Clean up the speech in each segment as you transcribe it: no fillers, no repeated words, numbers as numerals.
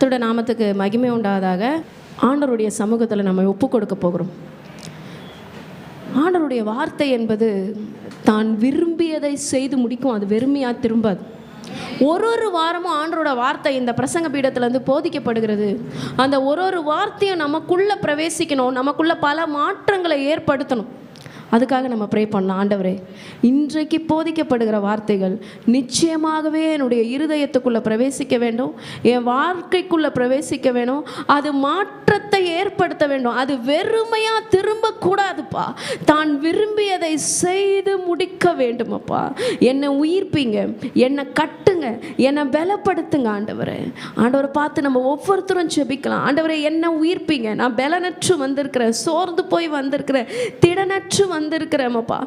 கர்த்தருடைய நாமத்துக்கு மகிமை உண்டாவதாக. ஆண்டவருடைய சமூகத்தில் நம்ம ஒப்பு கொடுக்க போகிறோம். ஆண்டவருடைய வார்த்தை என்பது தான் விரும்பியதை செய்து முடிக்கும். அது வெறுமையாக திரும்பாது. ஒரு வாரமும் ஆண்டவரோட வார்த்தை இந்த பிரசங்க பீடத்துலேருந்து போதிக்கப்படுகிறது. அந்த ஒரு வார்த்தையும் நமக்குள்ளே பிரவேசிக்கணும், நமக்குள்ளே பல மாற்றங்களை ஏற்படுத்தணும். அதுக்காக நம்ம ப்ரே பண்ணலாம். ஆண்டவரே, இன்றைக்கு போதிக்கப்படுகிற வார்த்தைகள் நிச்சயமாகவே என்னுடைய இருதயத்துக்குள்ளே பிரவேசிக்க வேண்டும், என் வாழ்க்கைக்குள்ளே பிரவேசிக்க வேண்டும், அது மாற்றத்தை ஏற்படுத்த வேண்டும். அது வெறுமையாக திரும்பக்கூடாதுப்பா. தான் விரும்பியதை செய்து முடிக்க வேண்டுமப்பா. என்னை உயிர்ப்பீங்க, என்னை கட்டுங்க, என்னை பலப்படுத்துங்க ஆண்டவரே. ஆண்டவரை பார்த்து நம்ம ஒவ்வொருத்தரும் ஜெபிக்கலாம். ஆண்டவரே, என்னை உயிர்ப்பீங்க, நான் பலனற்று வந்திருக்கிறேன், சோர்ந்து போய் வந்திருக்கிறேன், திடனற்று வந்திருக்கிறேன்ப்பா,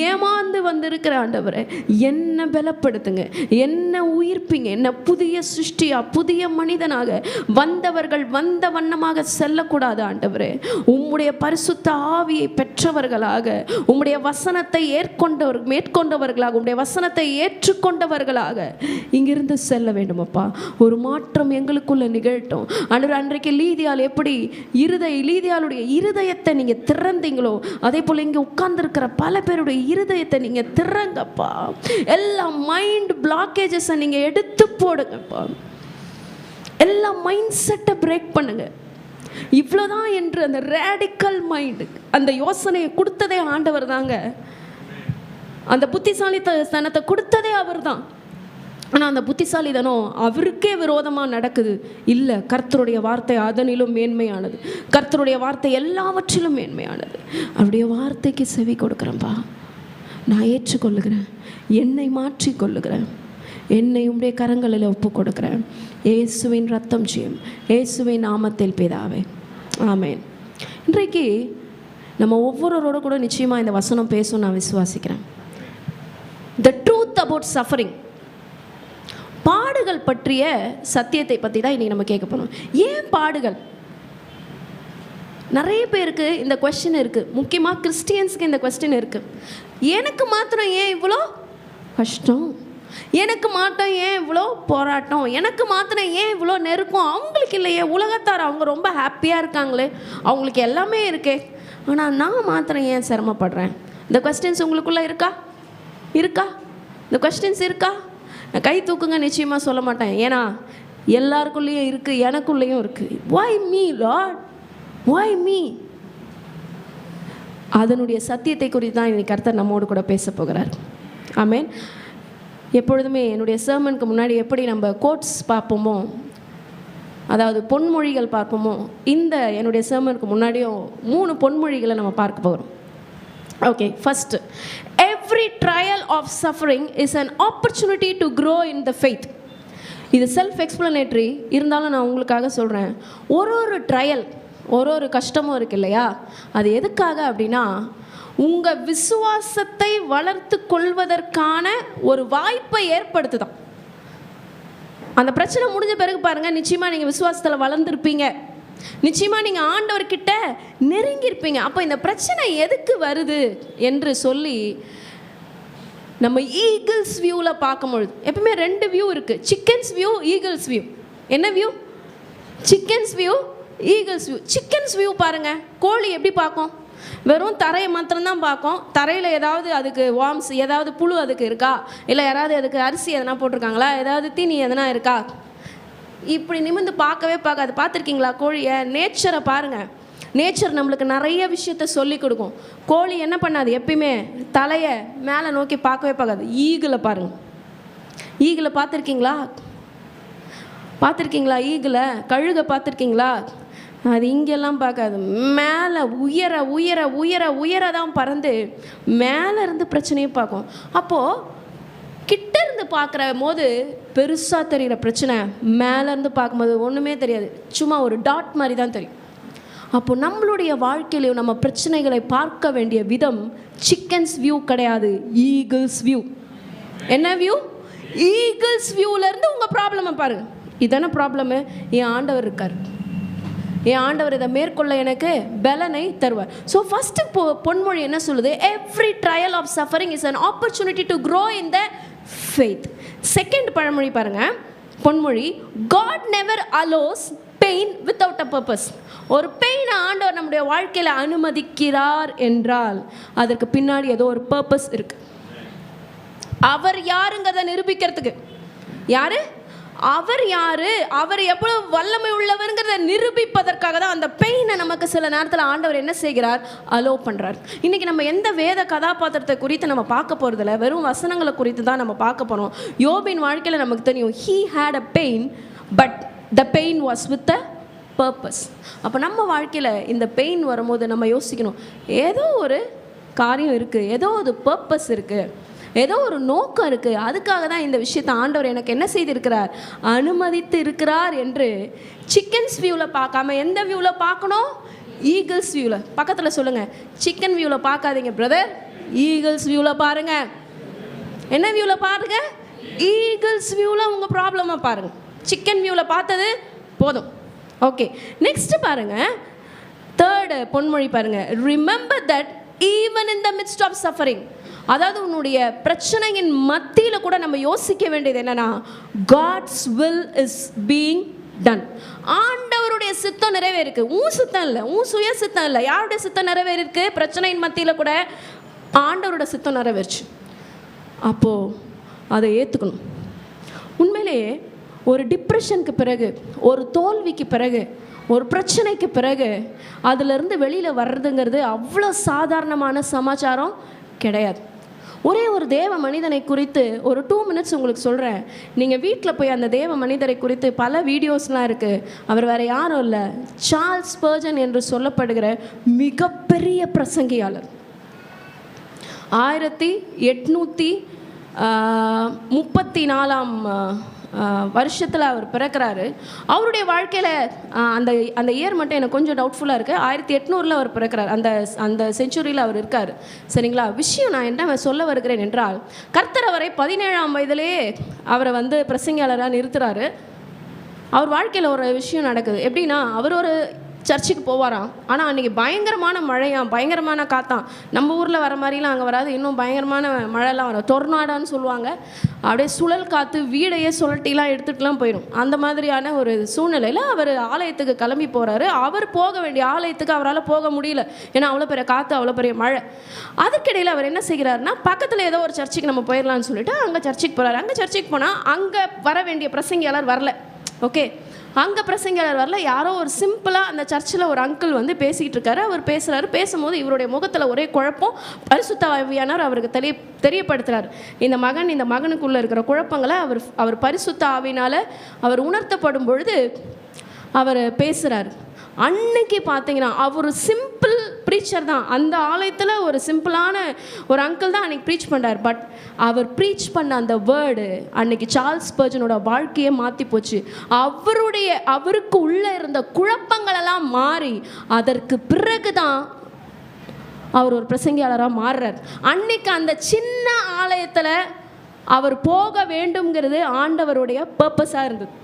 ஏமாந்து வந்திருக்கிற ஆண்டவரே, என்ன பலப்படுத்துங்க, என்ன உயிர்ப்பீங்க, என்ன புதிய சிருஷ்டியா புதிய மனிதனாக வந்தவர்கள் வந்த வண்ணமாக செல்லக்கூடாது ஆண்டவரே. உம்முடைய பரிசுத்த ஆவியை பெற்றவர்களாக, உம்முடைய வசனத்தை மேற்கொண்டவர்களாக, உம்முடைய வசனத்தை ஏற்றுக்கொண்டவர்களாக இங்கிருந்து செல்ல வேண்டுமப்பா. ஒரு மாற்றம் எங்களுக்குள்ள நிகழட்டும் ஆண்டவரே. அன்றைக்கு லீதியால் எப்படி லீதியாளுடைய இருதயத்தை நீங்க திறந்தீங்களோ, அதே போல இங்க உட்கார்ந்திருக்கிற பல பேருடைய இருதயத்தை நீங்க திறங்கப்பா. எல்லா மைண்ட் பிளாக்கேஜஸ் நீங்க எடுத்து போடுங்கப்பா. எல்லா மைண்ட் செட்டை பிரேக் பண்ணுங்க. இவ்வளவுதான் என்று அந்த ரேடிக்கல் மைண்ட், அந்த யோசனையை கொடுத்ததே ஆண்டவர் தாங்க. அந்த புத்திசாலித்தனத்தை கொடுத்ததே அவர் தான். ஆனால் அந்த புத்திசாலிதனம் அவருக்கே விரோதமாக நடக்குது. இல்லை, கர்த்தருடைய வார்த்தை அதனிலும் மேன்மையானது. கர்த்தருடைய வார்த்தை எல்லாவற்றிலும் மேன்மையானது. அவருடைய வார்த்தைக்கு செவி கொடுக்குறேன்ப்பா. நான் ஏற்றுக்கொள்ளுகிறேன், என்னை மாற்றி கொள்ளுகிறேன், என்னை உடைய கரங்களில் ஒப்பு கொடுக்குறேன். இயேசுவின் ரத்தம் ஜெயம், இயேசுவின் நாமத்தில் பிதாவே, ஆமென். இன்றைக்கு நம்ம ஒவ்வொருவரோட கூட நிச்சயமாக இந்த வசனம் பேசும் நான் விசுவாசிக்கிறேன். த ட்ரூத் அபவுட் சஃபரிங், பாடுகள் பற்றிய சத்தியத்தை பற்றி தான் இன்றைக்கி நம்ம கேட்க போகிறோம். ஏன் பாடுகள்? நிறைய பேருக்கு இந்த கொஸ்டின் இருக்குது. முக்கியமாக கிறிஸ்டியன்ஸுக்கு இந்த கொஸ்டின் இருக்குது. எனக்கு மாத்திரம் ஏன் இவ்வளோ கஷ்டம்? எனக்கு மாத்திரம் ஏன் இவ்வளோ போராட்டம்? எனக்கு மாத்திரம் ஏன் இவ்வளோ நெருக்கம்? அவங்களுக்கு இல்லையே, உலகத்தார் அவங்க ரொம்ப ஹாப்பியாக இருக்காங்களே, அவங்களுக்கு எல்லாமே இருக்கே, ஆனால் நான் மாத்திரம் ஏன் சிரமப்படுறேன்? இந்த கொஸ்டின்ஸ் உங்களுக்குள்ளே இருக்கா? இந்த கொஸ்டின்ஸ் இருக்கா? கை தூக்குங்க. நிச்சயமாக சொல்ல மாட்டேன், ஏன்னா எல்லாருக்குள்ளேயும் இருக்குது, எனக்குள்ளேயும் இருக்குது. why me Lord, why me? அதனுடைய சத்தியத்தை குறித்து தான் இன்னைக்கு கர்த்தர் நம்மோடு கூட பேச போகிறார். ஆமென். எப்பொழுதுமே என்னுடைய சர்மனுக்கு முன்னாடி எப்படி நம்ம கோட்ஸ் பார்ப்போமோ, அதாவது பொன்மொழிகள் பார்ப்போமோ, இந்த என்னுடைய சர்மனுக்கு முன்னாடியும் 3 பொன்மொழிகளை நம்ம பார்க்க போகிறோம். Okay, first, every trial of suffering is an opportunity to grow in the faith. இது செல்ஃப் எக்ஸ்பிளனேட்டரி இருந்தாலும் நான் உங்களுக்காக சொல்கிறேன். ஒரு ட்ரையல், ஒரு கஷ்டமும் இருக்கு இல்லையா, அது எதுக்காக அப்படின்னா உங்கள் விசுவாசத்தை வளர்த்து கொள்வதற்கான ஒரு வாய்ப்பை ஏற்படுத்துதான். அந்த பிரச்சனை முடிஞ்ச பிறகு பாருங்கள், நிச்சயமாக நீங்கள் விசுவாசத்தில் வளர்ந்துருப்பீங்க, நிச்சயமாக நீங்கள் ஆண்டவர்கிட்ட நெருங்கியிருப்பீங்க. அப்போ இந்த பிரச்சனை எதுக்கு வருது என்று சொல்லி நம்ம ஈகிள்ஸ் வியூவில் பார்க்கும்பொழுது, எப்பவுமே 2 வியூ இருக்குது. Chickens view, eagles view. என்ன view? Chickens view, eagles view. Chickens view பாருங்கள், கோழி எப்படி பார்க்கும்? வெறும் தரையை மாத்திரம்தான் பார்க்கும். தரையில் ஏதாவது அதுக்கு வார்ம்ஸ், ஏதாவது புழு அதுக்கு இருக்கா, இல்லை யாராவது அதுக்கு அரிசி எதனா போட்டிருக்காங்களா, ஏதாவது தீனி எதனா இருக்கா, இப்படி நிமிர்ந்து பார்க்கவே பார்க்காது. பார்த்துருக்கீங்களா கோழியை? நேச்சரை பாருங்கள். நேச்சர் நம்மளுக்கு நிறைய விஷயத்த சொல்லி கொடுக்கும். கோழி என்ன பண்ணாது, எப்பயுமே தலையை மேலே நோக்கி பார்க்கவே பார்க்காது. ஈகிளை பாருங்கள். ஈகிளை பார்த்துருக்கீங்களா? ஈகிளை, கழுகை பார்த்துருக்கீங்களா? அது இங்கெல்லாம் பார்க்காது. மேலே உயர உயர உயர உயர தான் பறந்து மேலே இருந்து பிரச்சனையை பார்க்கும். அப்போது கிட்ட இருந்து பார்க்குற போது பெருசாக தெரிகிற பிரச்சனை மேலேருந்து பார்க்கும்போது ஒன்றுமே தெரியாது, சும்மா ஒரு டாட் மாதிரி தான் தெரியும். அப்போ நம்மளுடைய வாழ்க்கையிலையும் நம்ம பிரச்சனைகளை பார்க்க வேண்டிய விதம் சிக்கன்ஸ் வியூ கிடையாது, ஈகிள்ஸ் வியூ. என்ன வியூ? ஈகிள்ஸ் வியூவிலேருந்து உங்கள் ப்ராப்ளமை பாருங்கள். இதான ப்ராப்ளமு? என் ஆண்டவர் இருக்கார், என் ஆண்டவர் இதை மேற்கொள்ள எனக்கு பலனை தருவார். ஸோ ஃபஸ்ட்டு பொன்மொழி என்ன சொல்லுது? Every trial of suffering is an opportunity to grow in the faith. Second பழமொழி பாருங்கள், பொன்மொழி, God never allows pain without a purpose. ஒரு பெயினை ஆண்டவர் நம்முடைய வாழ்க்கையில் அனுமதிக்கிறார் என்றால் அதற்கு பின்னாடி ஏதோ ஒரு பர்பஸ் இருக்கு. அவர் யாருங்கிறத நிரூபிக்கிறதுக்கு. யாரு அவர்? யாரு அவர்? எவ்வளவு வல்லமை உள்ளவர்ங்கிறத நிரூபிப்பதற்காக தான் அந்த பெயினை நமக்கு சில நேரத்தில் ஆண்டவர் என்ன செய்கிறார்? அலோவ் பண்ணுறார். இன்றைக்கி நம்ம எந்த வேத கதாபாத்திரத்தை குறித்து நம்ம பார்க்க போகிறதில்ல, வெறும் வசனங்களை குறித்து தான் நம்ம பார்க்க போகிறோம். யோபின் வாழ்க்கையில் நமக்கு தெரியும், he had a pain but the pain was with a purpose. அப்போ நம்ம வாழ்க்கையில் இந்த பெயின் வரும்போது நம்ம யோசிக்கணும், ஏதோ ஒரு காரியம் இருக்குது, ஏதோ ஒரு பர்பஸ் இருக்குது, ஏதோ ஒரு நோக்கம் இருக்குது. அதுக்காக தான் இந்த விஷயத்தை ஆண்டவர் எனக்கு என்ன செய்திருக்கிறார்? அனுமதித்து இருக்கிறார் என்று சிக்கன்ஸ் வியூவில் பார்க்காம எந்த வியூவில் பார்க்கணும்? ஈகிள்ஸ் வியூவில். பக்கத்தில் சொல்லுங்கள், சிக்கன் வியூவில் பார்க்காதீங்க பிரதர், ஈகிள்ஸ் வியூவில் பாருங்கள். என்ன வியூவில் பாருங்கள்? ஈகிள்ஸ் வியூவில் உங்கள் ப்ராப்ளமாக பாருங்கள். சிக்கன் வியூவில் பார்த்தது போதும். ஓகே, நெக்ஸ்ட்டு பாருங்கள், தேர்டு பொன்மொழி பாருங்கள். Remember that even in the midst of suffering. அதாவது உன்னுடைய பிரச்சனையின் மத்தியில் கூட நம்ம யோசிக்க வேண்டியது என்னன்னா, God's will is being done. ஆண்டவருடைய சித்தம் நிறைவேறிருக்கு. உன் சித்தம் இல்லை, உன் சுய சித்தம் இல்லை. யாருடைய சித்தம் நிறைவேறிருக்கு? பிரச்சனையின் மத்தியில் கூட ஆண்டவரோட சித்தம் நிறைவேறிச்சு. அப்போது அதை ஏற்றுக்கணும். உண்மையிலேயே ஒரு டிப்ரெஷனுக்கு பிறகு, ஒரு தோல்விக்கு பிறகு, ஒரு பிரச்சனைக்கு பிறகு அதிலிருந்து வெளியில் வர்றதுங்கிறது அவ்வளோ சாதாரணமான சமாச்சாரம் கிடையாது. ஒரே ஒரு தேவ மனிதனை குறித்து ஒரு 2 minutes உங்களுக்கு சொல்கிறேன். நீங்கள் வீட்டில் போய் அந்த தேவ மனிதரை குறித்து பல வீடியோஸ்லாம் இருக்குது. அவர் வேறு யாரும் இல்லை, சார்ல்ஸ் ஸ்பர்ஜன் என்று சொல்லப்படுகிற மிகப்பெரிய பிரசங்கியாளர். 1834 வருஷத்தில் அவர் பிறக்கிறாரு. அவருடைய வாழ்க்கையில் அந்த இயர் மட்டும் எனக்கு கொஞ்சம் டவுட்ஃபுல்லாக இருக்குது. 1800 அவர் பிறக்கிறார். அந்த செஞ்சுரியில் அவர் இருக்கார். சரிங்களா? விஷயம் நான் என்ன சொல்ல வருகிறேன் என்றால், கர்த்தர் அவரை 17ஆம் வயதிலேயே அவரை பிரசங்கியாளராக நிறுத்துறாரு. அவர் வாழ்க்கையில் ஒரு விஷயம் நடக்குது. எப்படின்னா, அவர் ஒரு சர்ச்சுக்கு போவாராம். ஆனால் அன்றைக்கி பயங்கரமான மழையாம், பயங்கரமான காத்தான். நம்ம ஊரில் வர மாதிரிலாம் அங்கே வராது, இன்னும் பயங்கரமான மழைலாம் வரும். டொர்னாடான்னு சொல்லுவாங்க. அப்படியே சுழல் காற்று வீடையே சுழட்டிலாம் எடுத்துகிட்டுலாம் போயிடும். அந்த மாதிரியான ஒரு சூழ்நிலையில் அவர் ஆலயத்துக்கு கிளம்பி போகிறாரு. அவர் போக வேண்டிய ஆலயத்துக்கு அவரால் போக முடியல, ஏன்னா அவ்வளோ பெரிய காற்று, அவ்வளோ பெரிய மழை. அதுக்கிடையில் அவர் என்ன செய்கிறாருன்னா, பக்கத்தில் ஏதோ ஒரு சர்ச்சுக்கு நம்ம போயிடலான்னு சொல்லிட்டு அங்கே சர்ச்சுக்கு போகிறார். அங்கே சர்ச்சுக்கு போனால் அங்கே வர வேண்டிய பிரசங்கியாளர் வரல. ஓகே, அங்கே பிரசங்கியாளர் வரல. யாரோ ஒரு சிம்பிளாக அந்த சர்ச்சில் ஒரு அங்கிள் பேசிக்கிட்டு இருக்காரு. அவர் பேசுகிறாரு. பேசும்போது இவருடைய முகத்தில் ஒரே குழப்பம். பரிசுத்த ஆவியானவர் அவருக்கு தெரியப்படுத்துகிறார். இந்த மகனுக்குள்ளே இருக்கிற குழப்பங்களை அவர் பரிசுத்த ஆவினால் அவர் உணர்த்தப்படும் பொழுது அவர் பேசுகிறார். அன்னைக்கு பார்த்தீங்கன்னா அவர் சிம்பிள் ப்ரீச்சர் தான். அந்த ஆலயத்தில் ஒரு சிம்பிளான ஒரு அங்கிள் தான் அன்றைக்கி ப்ரீச் பண்ணுறார். பட் அவர் ப்ரீச் பண்ண அந்த வேர்டு அன்னைக்கு சார்ல்ஸ் ஸ்பர்ஜனோட வாழ்க்கையை மாற்றி போச்சு. அவருக்கு உள்ளே இருந்த குழப்பங்களெல்லாம் மாறி அதற்கு பிறகு தான் அவர் ஒரு பிரசங்கியாளராக மாறுறார். அன்னைக்கு அந்த சின்ன ஆலயத்தில் அவர் போக வேண்டும்ங்கிறது ஆண்டவருடைய பர்பஸாக இருந்தது.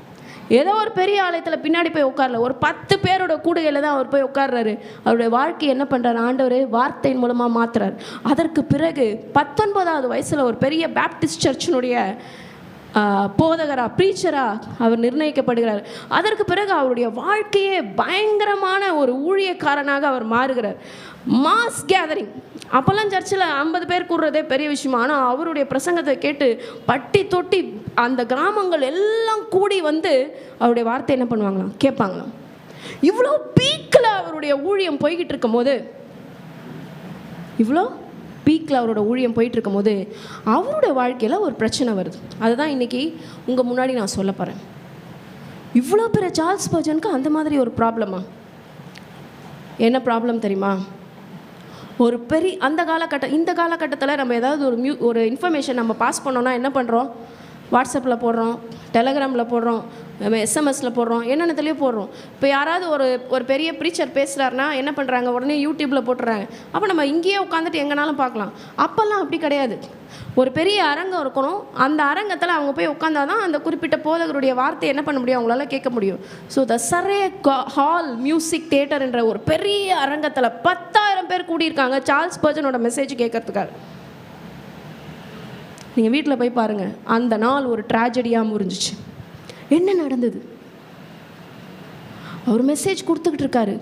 ஏதோ ஒரு பெரிய ஆலயத்தில் பின்னாடி போய் உட்காரல, ஒரு 10 பேரோட கூடையில் தான் அவர் போய் உட்கார்றாரு. அவருடைய வாழ்க்கையை என்ன பண்ணுறாரு? ஆண்டவர் வார்த்தையின் மூலமாக மாற்றுறார். அதற்கு பிறகு 19வது வயசில் ஒரு பெரிய பேப்டிஸ்ட் சர்ச்சினுடைய போதகராக, ப்ரீச்சராக அவர் நிர்ணயிக்கப்படுகிறார். அதற்கு பிறகு அவருடைய வாழ்க்கையே பயங்கரமான ஒரு ஊழியக்காரனாக அவர் மாறுகிறார். மாஸ் கேதரிங், அப்போல்லாம் சர்ச்சில் 50 பேர் கூடுறதே பெரிய விஷயம். ஆனால் அவருடைய பிரசங்கத்தை கேட்டு பட்டி தொட்டி அந்த கிராமங்கள் எல்லாம் கூடி அவருடைய வார்த்தை என்ன பண்ணுவாங்களாம்? கேட்பாங்களாம். இவ்வளோ பீக்கில் அவருடைய ஊழியம் போய்கிட்டு இருக்கும் போது அவருடைய வாழ்க்கையில் ஒரு பிரச்சனை வருது. அதுதான் இன்றைக்கி உங்கள் முன்னாடி நான் சொல்ல போகிறேன். இவ்வளோ பெரிய சார்ல்ஸ் ஸ்பர்ஜனுக்கு அந்த மாதிரி ஒரு ப்ராப்ளமா? என்ன ப்ராப்ளம் தெரியுமா? ஒரு பெரிய இந்த காலகட்டத்தில் நம்ம ஏதாவது ஒரு இன்ஃபர்மேஷன் நம்ம பாஸ் பண்ணோன்னா என்ன பண்ணுறோம்? வாட்ஸ்அப்பில் போடுறோம், டெலகிராமில் போடுறோம், எஸ்எம்எஸில் போடுறோம், என்னென்னத்துலேயும் போடுறோம். இப்போ யாராவது ஒரு பெரிய ப்ரீச்சர் பேசுகிறாருன்னா என்ன பண்ணுறாங்க? உடனே யூடியூப்பில் போட்டுறாங்க. அப்போ நம்ம இங்கேயே உட்காந்துட்டு எங்கேனாலும் பார்க்கலாம். அப்போல்லாம் அப்படி கிடையாது. ஒரு பெரிய அரங்கம் இருக்கணும். அந்த அரங்கத்தில் அவங்க போய் உட்காந்தா தான் அந்த குறிப்பிட்ட போதகருடைய வார்த்தை என்ன பண்ண முடியும்? அவங்களால கேட்க முடியும். So the Surrey hall music theatre என்ற ஒரு பெரிய அரங்கத்தில் 10,000 பேர் கூடியிருக்காங்க சார்ல்ஸ் ஸ்பர்ஜனோட மெசேஜ் கேட்கறதுக்காக. நீங்கள் வீட்டில் போய் பாருங்கள், அந்த நாள் ஒரு ட்ராஜடியாக முடிஞ்சிச்சு. என்ன நடந்தது? அவர் மெசேஜ் கொடுத்துக்கிட்டு இருக்காரு.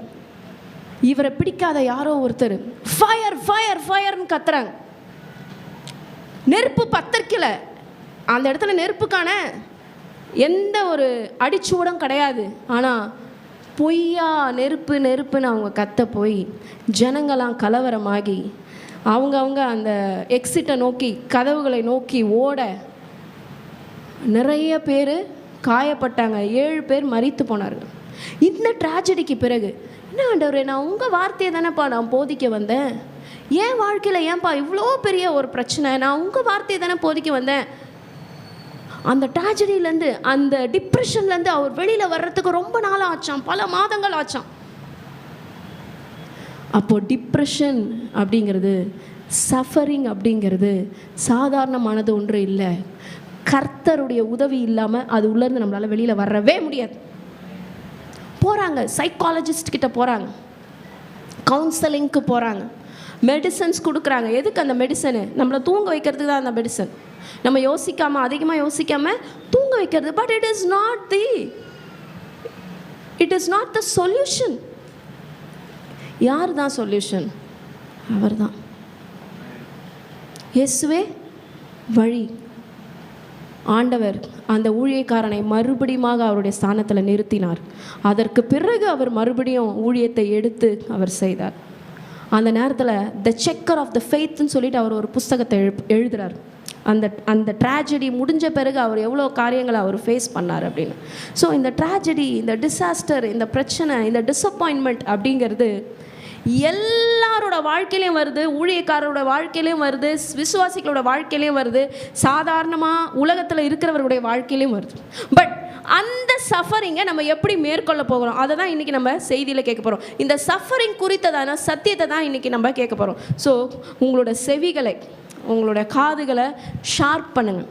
இவரை பிடிக்காத யாரோ ஒருத்தர் ஃபயர் ஃபயர் ஃபயர்னு கத்துறாங்க. நெருப்பு பத்திரிக்கல. அந்த இடத்துல நெருப்புக்கான எந்த ஒரு அடிச்சுவடும் கிடையாது. ஆனால் பொய்யா நெருப்பு நெருப்புன்னு அவங்க கத்த போய் ஜனங்களாம் கலவரமாகி அவங்க அந்த எக்ஸிட்டை நோக்கி கதவுகளை நோக்கி ஓட நிறைய பேர் காயப்பட்டாங்க. 7 பேர் மரித்து போனார்கள். இந்த ட்ராஜடிக்கு பிறகு என்ன ஆண்டவரே, நான் உங்கள் வார்த்தையை தானேப்பா நான் போதிக்க வந்தேன், என் வாழ்க்கையில் ஏன்ப்பா இவ்வளோ பெரிய ஒரு பிரச்சனை, நான் உங்கள் வார்த்தையை தானே போதிக்க வந்தேன். அந்த ட்ராஜடியிலேருந்து அந்த டிப்ரெஷன்லேருந்து அவர் வெளியில் வர்றதுக்கு ரொம்ப நாள் ஆச்சான், பல மாதங்கள் ஆச்சான். அப்போது டிப்ரெஷன் அப்படிங்கிறது, சஃபரிங் அப்படிங்கிறது சாதாரணமானது ஒன்று இல்லை. கர்த்தருடைய உதவி இல்லாமல் அது உள்ளேருந்து நம்மளால் வெளியில் வரவே முடியாது. போகிறாங்க, சைக்காலஜிஸ்ட் கிட்ட போகிறாங்க, கவுன்சிலிங்க்கு போகிறாங்க, மெடிசன்ஸ் கொடுக்குறாங்க. எதுக்கு அந்த மெடிசனு? நம்மளை தூங்க வைக்கிறதுக்கு தான் அந்த மெடிசன். நம்ம யோசிக்காமல், அதிகமாக யோசிக்காமல் தூங்க வைக்கிறது. But it is not the solution. யார் தான் சொல்யூஷன்? அவர் தான். இயேசுவே வழி. ஆண்டவர் அந்த ஊழியக்காரனை மறுபடியும் அவருடைய ஸ்தானத்தில் நிறுத்தினார். அதற்கு பிறகு அவர் மறுபடியும் ஊழியத்தை எடுத்து அவர் செய்தார். அந்த நேரத்தில் த செக்கர் ஆஃப் த ஃபெய்த்னு சொல்லிட்டு அவர் ஒரு புஸ்தகத்தை எழுதுகிறார். அந்த ட்ராஜடி முடிஞ்ச பிறகு அவர் எவ்வளோ காரியங்களை அவர் ஃபேஸ் பண்ணார் அப்படின்னு. ஸோ இந்த ட்ராஜடி, இந்த டிசாஸ்டர், இந்த பிரச்சனை, இந்த டிஸப்பாயின்மெண்ட் அப்படிங்கிறது எல்லாரோட வாழ்க்கையிலையும் வருது. ஊழியக்காரரோட வாழ்க்கையிலையும் வருது, விசுவாசிகளோட வாழ்க்கையிலையும் வருது, சாதாரணமாக உலகத்தில் இருக்கிறவர்களுடைய வாழ்க்கையிலையும் வருது. பட் அந்த சஃபரிங்கை நம்ம எப்படி மேற்கொள்ள போகிறோம், அதை தான் இன்றைக்கி நம்ம செய்தியில் கேட்க போகிறோம். இந்த சஃபரிங் குறித்ததான சத்தியத்தை தான் இன்றைக்கி நம்ம கேட்க போகிறோம். ஸோ உங்களோட செவிகளை, உங்களோட காதுகளை ஷார்ப் பண்ணுங்கள்.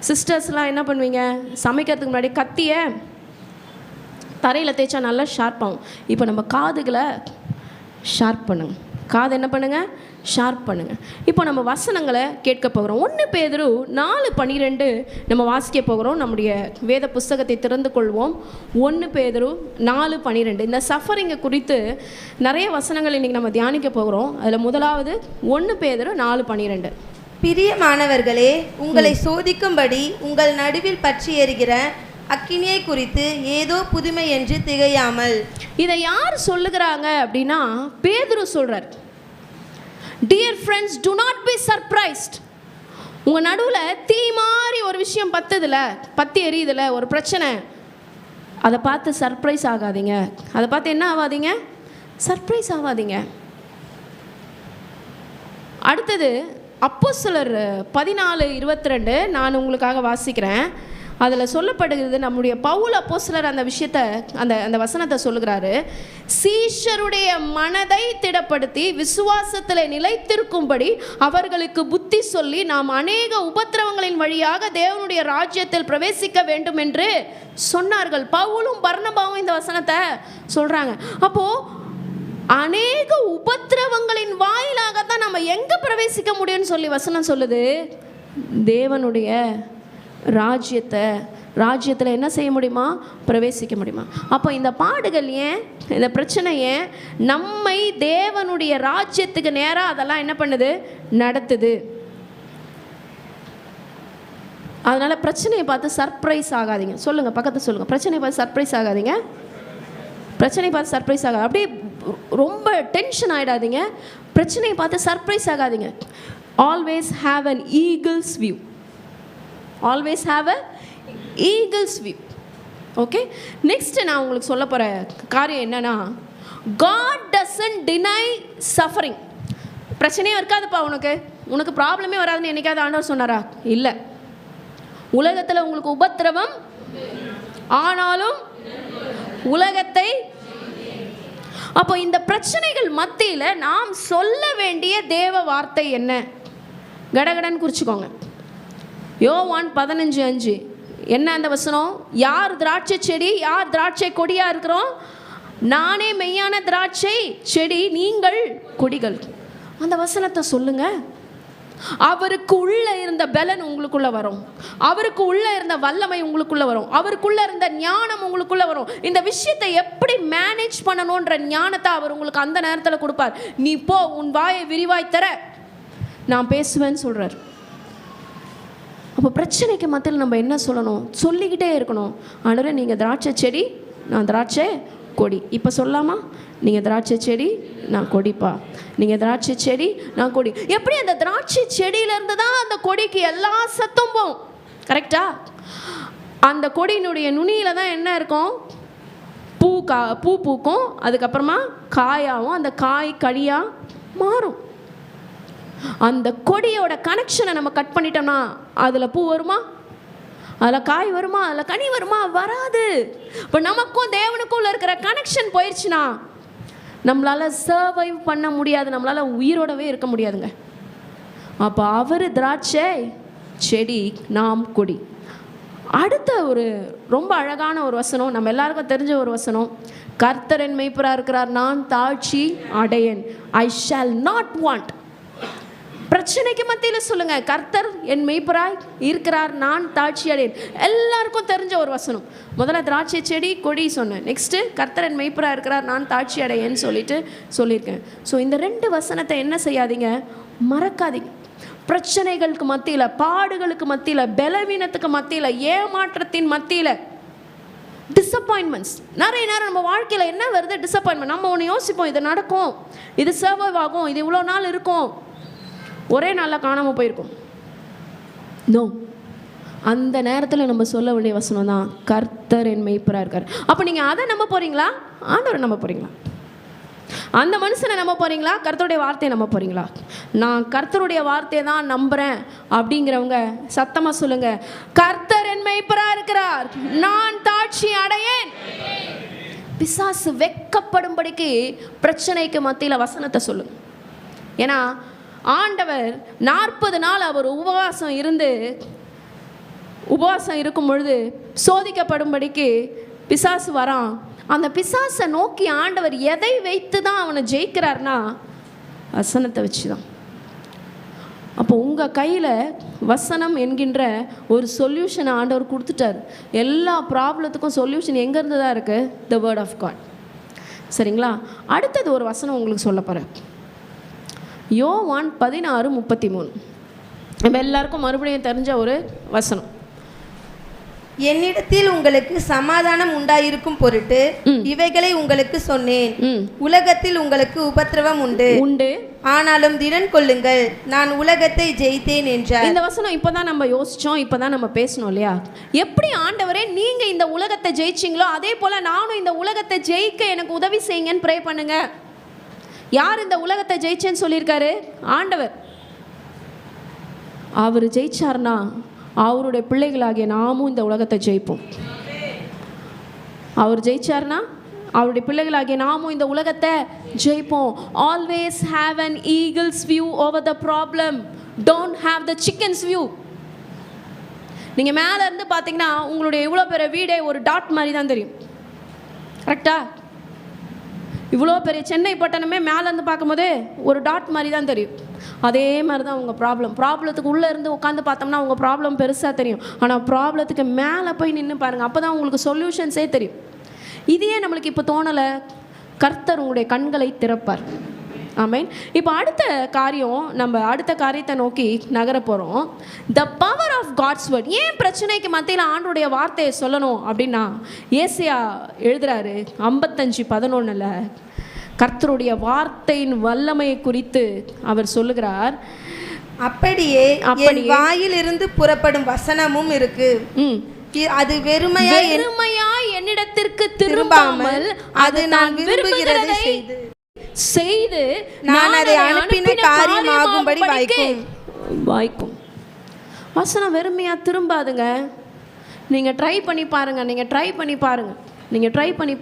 சிஸ்டர்ஸ்லாம் என்ன பண்ணுவீங்க, சமைக்கிறதுக்கு முன்னாடி கத்தியை தரையில் தேய்ச்சா நல்லா ஷார்ப் ஆகும். இப்போ நம்ம காதுகளை ஷார்ப் பண்ணுங்க. காது என்ன பண்ணுங்கள், ஷார்ப் பண்ணுங்கள். இப்போ நம்ம வசனங்களை கேட்க போகிறோம். 1 பேதுரு 4:12 நம்ம வாசிக்க போகிறோம். நம்முடைய வேத புஸ்தகத்தை திறந்து கொள்வோம். 1 பேதுரு 4:12 இந்த சஃபரிங்கை குறித்து நிறைய வசனங்கள் இன்றைக்கி நம்ம தியானிக்க போகிறோம். அதில் முதலாவது 1 பேதுரு 4:12. பிரியமானவர்களே, உங்களை சோதிக்கும்படி உங்கள் நடுவில் பற்றி எரிகிற அக்கினியை குறித்து ஏதோ புதுமை என்று திகையாமல். இதை யார் சொல்லுகிறாங்க அப்படின்னா பேதுரு சொல்றார். Dear friends, do not be surprised. உங்கள் நடுவில் தீ மாதிரி ஒரு விஷயம் பற்றி எரியுதுல, ஒரு பிரச்சனை, அதை பார்த்து சர்ப்ரைஸ் ஆகாதீங்க. அதை பார்த்து என்ன ஆகாதீங்க, சர்ப்ரைஸ் ஆகாதீங்க. அடுத்தது அப்போஸ்தலர் 14:22 நான் உங்களுக்காக வாசிக்கிறேன். அதில் சொல்லப்படுகிறது, நம்முடைய பவுல் அப்போஸ்தலர் அந்த விஷயத்தை, அந்த வசனத்தை சொல்லுகிறாரு. சீஷருடைய மனதை திடப்படுத்தி விசுவாசத்தில் நிலைத்திருக்கும்படி அவர்களுக்கு புத்தி சொல்லி நாம் அநேக உபத்திரவங்களின் வழியாக தேவனுடைய ராஜ்யத்தில் பிரவேசிக்க வேண்டும் என்று சொன்னார்கள். பவுலும் பர்னபாவும் இந்த வசனத்தை சொல்கிறாங்க. அப்போது அநேக உபத்திரவங்களின் வாயிலாக தான் நம்ம எங்கே பிரவேசிக்க முடியும்னு சொல்லி வசனம் சொல்லுது. தேவனுடைய ராஜ்யத்தில் என்ன செய்ய முடியுமா, பிரவேசிக்க முடியுமா. அப்போ இந்த பாடுகள் ஏன், இந்த பிரச்சனை ஏன் நம்மை தேவனுடைய ராஜ்யத்துக்கு நேராக அதெல்லாம் என்ன பண்ணுது, நடத்துது. அதனால பிரச்சனையை பார்த்து சர்ப்ரைஸ் ஆகாதீங்க. சொல்லுங்கள், பக்கத்து சொல்லுங்கள், பிரச்சனையை பார்த்து சர்ப்ரைஸ் ஆகாதீங்க. பிரச்சனையை பார்த்து சர்ப்ரைஸ் ஆகாது. அப்படியே ரொம்ப டென்ஷன் ஆகிடாதீங்க. பிரச்சனையை பார்த்து சர்ப்ரைஸ் ஆகாதீங்க. Always have an eagles view. Always have a eagles view. Okay, next நான் உங்களுக்கு சொல்ல போகிற காரியம் என்னன்னா, காட் டசன்ட் டினை சஃபரிங். பிரச்சனையே இருக்காதுப்பா, உனக்கு ப்ராப்ளமே வராதுன்னு என்னைக்காவது ஆண்டவர் சொன்னாரா? இல்லை. உலகத்தில் உங்களுக்கு உபத்திரவம், ஆனாலும் உலகத்தை. அப்போ இந்த பிரச்சனைகள் மத்தியில் நாம் சொல்ல வேண்டிய தேவ வார்த்தை என்ன? கடகடன் குறிச்சிக்கோங்க. யோவான் 15:5 என்ன அந்த வசனம்? யார் திராட்சை செடி, யார் திராட்சை கொடியா இருக்கிறோம்? நானே மெய்யான திராட்சை செடி, நீங்கள் கொடிகள். அந்த வசனத்தை சொல்லுங்க. அவருக்கு உள்ள இருந்த பலன் உங்களுக்குள்ள வரும். அவருக்கு உள்ள இருந்த வல்லமை உங்களுக்குள்ள வரும். அவருக்குள்ள இருந்த ஞானம் உங்களுக்குள்ள வரும். இந்த விஷயத்தை எப்படி மேனேஜ் பண்ணணும்ன்ற ஞானத்தை அவர் உங்களுக்கு அந்த நேரத்தில் கொடுப்பார். நீ போ, உன் வாயை விரிவாய் தர, நான் பேசுவேன்னு சொல்றார். அப்போ பிரச்சனைக்கு மத்தியில் நம்ம என்ன சொல்லணும்? சொல்லிக்கிட்டே இருக்கணும். ஆண்டவரே, நீங்கள் திராட்சை செடி, நான் திராட்சை கொடி. இப்போ சொல்லாமா? நீங்கள் திராட்சை செடி, நான் கொடிப்பா. நீங்கள் திராட்சை செடி, நான் கொடி. எப்படி அந்த திராட்சை செடியிலேருந்து தான் அந்த கொடிக்கு எல்லா சத்தும் போகும். கரெக்டா? அந்த கொடியினுடைய நுனியில் தான் என்ன இருக்கும்? பூ பூக்கும். அதுக்கப்புறமா காயாகவும் அந்த காய் கனியாக மாறும். அந்த கொடியோட கனெக்ஷனை நம்ம கட் பண்ணிட்டோம்னா அதில் பூ வருமா? அதில் காய் வருமா? அதில் கனி வருமா? வராது. இப்போ நமக்கும் தேவனுக்கும் இருக்கிற கனெக்ஷன் போயிடுச்சுன்னா நம்மளால் சர்வைவ் பண்ண முடியாது, நம்மளால் உயிரோடவே இருக்க முடியாதுங்க. அப்போ அவர் திராட்சை செடி, நாம் கொடி. அடுத்த ஒரு ரொம்ப அழகான ஒரு வசனம், நம்ம எல்லாருக்கும் தெரிஞ்ச ஒரு வசனம். கர்த்தர் என் மேய்ப்பராக இருக்கிறார், நான் தாழ்ச்சி அடையேன். I shall not want. பிரச்சனைக்கு மத்தியில் சொல்லுங்க, கர்த்தர் என் மேய்ப்பராய் இருக்கிறார், நான் தாழ்ச்சி அடையேன். எல்லாருக்கும் தெரிஞ்ச ஒரு வசனம். முதல்ல திராட்சை செடி கொடி சொன்னேன். நெக்ஸ்ட்டு கர்த்தர் என் மேய்ப்பராக இருக்கிறார், நான் தாழ்ச்சி அடையேன்னு சொல்லியிருக்கேன். ஸோ இந்த 2 வசனத்தை என்ன செய்யாதீங்க? மறக்காதீங்க. பிரச்சனைகளுக்கு மத்தியில், பாடுகளுக்கு மத்தியில், பலவீனத்துக்கு மத்தியில், ஏமாற்றத்தின் மத்தியில், டிசப்பாயின்மெண்ட்ஸ். நிறைய நேரம் நம்ம வாழ்க்கையில் என்ன வருது? டிசப்பாயின்மெண்ட். நம்ம ஒன்று யோசிப்போம், இது நடக்கும், இது சர்வைவ் ஆகும், இது இவ்வளோ நாள் இருக்கும், ஒரே நாளில் காணாமல் போயிருக்கும். நோ, அந்த நேரத்தில் நம்ம சொல்ல வேண்டிய வசனம் தான், கர்த்தர் என் மேய்ப்பராக இருக்கார். அப்போ நீங்கள் அதை நம்ப போகிறீங்களா? ஆண்டவரை நம்ப போகிறீங்களா? அந்த மனுஷனை நம்ப போகிறீங்களா? கர்த்தருடைய வார்த்தையை நம்ப போகிறீங்களா? நான் கர்த்தருடைய வார்த்தையை தான் நம்புகிறேன் அப்படிங்கிறவங்க சத்தமாக சொல்லுங்கள், கர்த்தர் என் மேய்ப்பராக இருக்கிறார், நான் தாழ்ச்சி அடையேன். பிசாசு வெட்கப்படும்படிக்கு பிரச்சனைக்கு மத்தியில் வசனத்தை சொல்லுங்க. ஏன்னா ஆண்டவர் 40 நாள் அவர் உபவாசம் இருக்கும் பொழுது சோதிக்கப்படும்படிக்கு பிசாசு வரான். அந்த பிசாசை நோக்கி ஆண்டவர் எதை வைத்து தான் அவனை ஜெயிக்கிறார்னா வசனத்தை வச்சு தான். அப்போ உங்கள் கையில் வசனம் என்கின்ற ஒரு சொல்யூஷனை ஆண்டவர் கொடுத்துட்டார். எல்லா ப்ராப்ளத்துக்கும் சொல்யூஷன் எங்கேருந்து தான் இருக்குது? The word of God. சரிங்களா? அடுத்தது ஒரு வசனம் உங்களுக்கு சொல்ல போகிறேன். யோவான் 16:33. நம்ம எல்லாருக்கும் மறுபடியும் தெரிஞ்ச ஒரு வசனம். என்னிடத்தில் உங்களுக்கு சமாதானம் உண்டாயிருக்கும் பொருட்டு இவைகளை உங்களுக்கு சொன்னேன். உலகத்தில் உங்களுக்கு உபத்திரவம் உண்டு, ஆனாலும் திடன் கொள்ளுங்கள், நான் உலகத்தை ஜெயித்தேன் என்றார். இந்த வசனம் இப்போதான் நம்ம யோசிச்சோம், இப்போதான் நம்ம பேசணும் இல்லையா? எப்படி ஆண்டவரே நீங்க இந்த உலகத்தை ஜெயிச்சிங்களோ அதே போல நானும் இந்த உலகத்தை ஜெயிக்க எனக்கு உதவி செய்யுங்கன்னு ப்ரே பண்ணுங்க. யார் இந்த உலகத்தை ஜெயிச்சேன்னு சொல்லியிருக்காரு? ஆண்டவர். அவர் ஜெயிச்சார்னா அவருடைய பிள்ளைகளாகிய நாமும் இந்த உலகத்தை ஜெயிப்போம். அவர் ஜெயிச்சார்னா அவருடைய பிள்ளைகளாகிய நாமும் இந்த உலகத்தை ஜெயிப்போம். Always have an eagle's view over the problem. Don't have the chicken's view. நீங்கள் மேலே இருந்து பார்த்தீங்கன்னா உங்களுடைய இவ்வளோ பெரிய வீடே ஒரு டாட் மாதிரி தான் தெரியும். கரெக்டா? இவ்வளோ பெரிய சென்னை பட்டணமே மேலேருந்து பார்க்கும்போது ஒரு டாட் மாதிரி தான் தெரியும். அதே மாதிரி தான் உங்கள் ப்ராப்ளத்துக்கு உள்ளே இருந்து உட்காந்து பார்த்தோம்னா உங்கள் ப்ராப்ளம் பெருசாக தெரியும். ஆனால் ப்ராப்ளத்துக்கு மேலே போய் நின்று பாருங்கள், அப்போ தான் உங்களுக்கு சொல்யூஷன்ஸே தெரியும். இதையே நம்மளுக்கு இப்போ தோணலை. கர்த்தர் உங்களுடைய கண்களை திறப்பார். ஆமேன். இப்போ அடுத்த காரியத்தை நோக்கி நகர போகிறோம். The power of God's word. ஏன் பிரச்சனைக்கு மத்தியில் ஆண்டோடைய வார்த்தையை சொல்லணும் அப்படின்னா, ஏசியா எழுதுறாரு 55:11 கர்த்தருடைய வார்த்தையின் வல்லமையை குறித்து அவர் சொல்லுகிறார். அப்படியே வாயிலிருந்து புறப்படும் வசனமும் இருக்கு, அது வெறுமையாய் என்னிடத்திற்கு திரும்பாமல் அது நான் விரும்புகிறதை செய்து நான் அதை அனுப்பின காரியமாகும்படி வாய்க்கும். வசனம் வெறுமையா திரும்பாதுங்க. நீங்க ட்ரை பண்ணி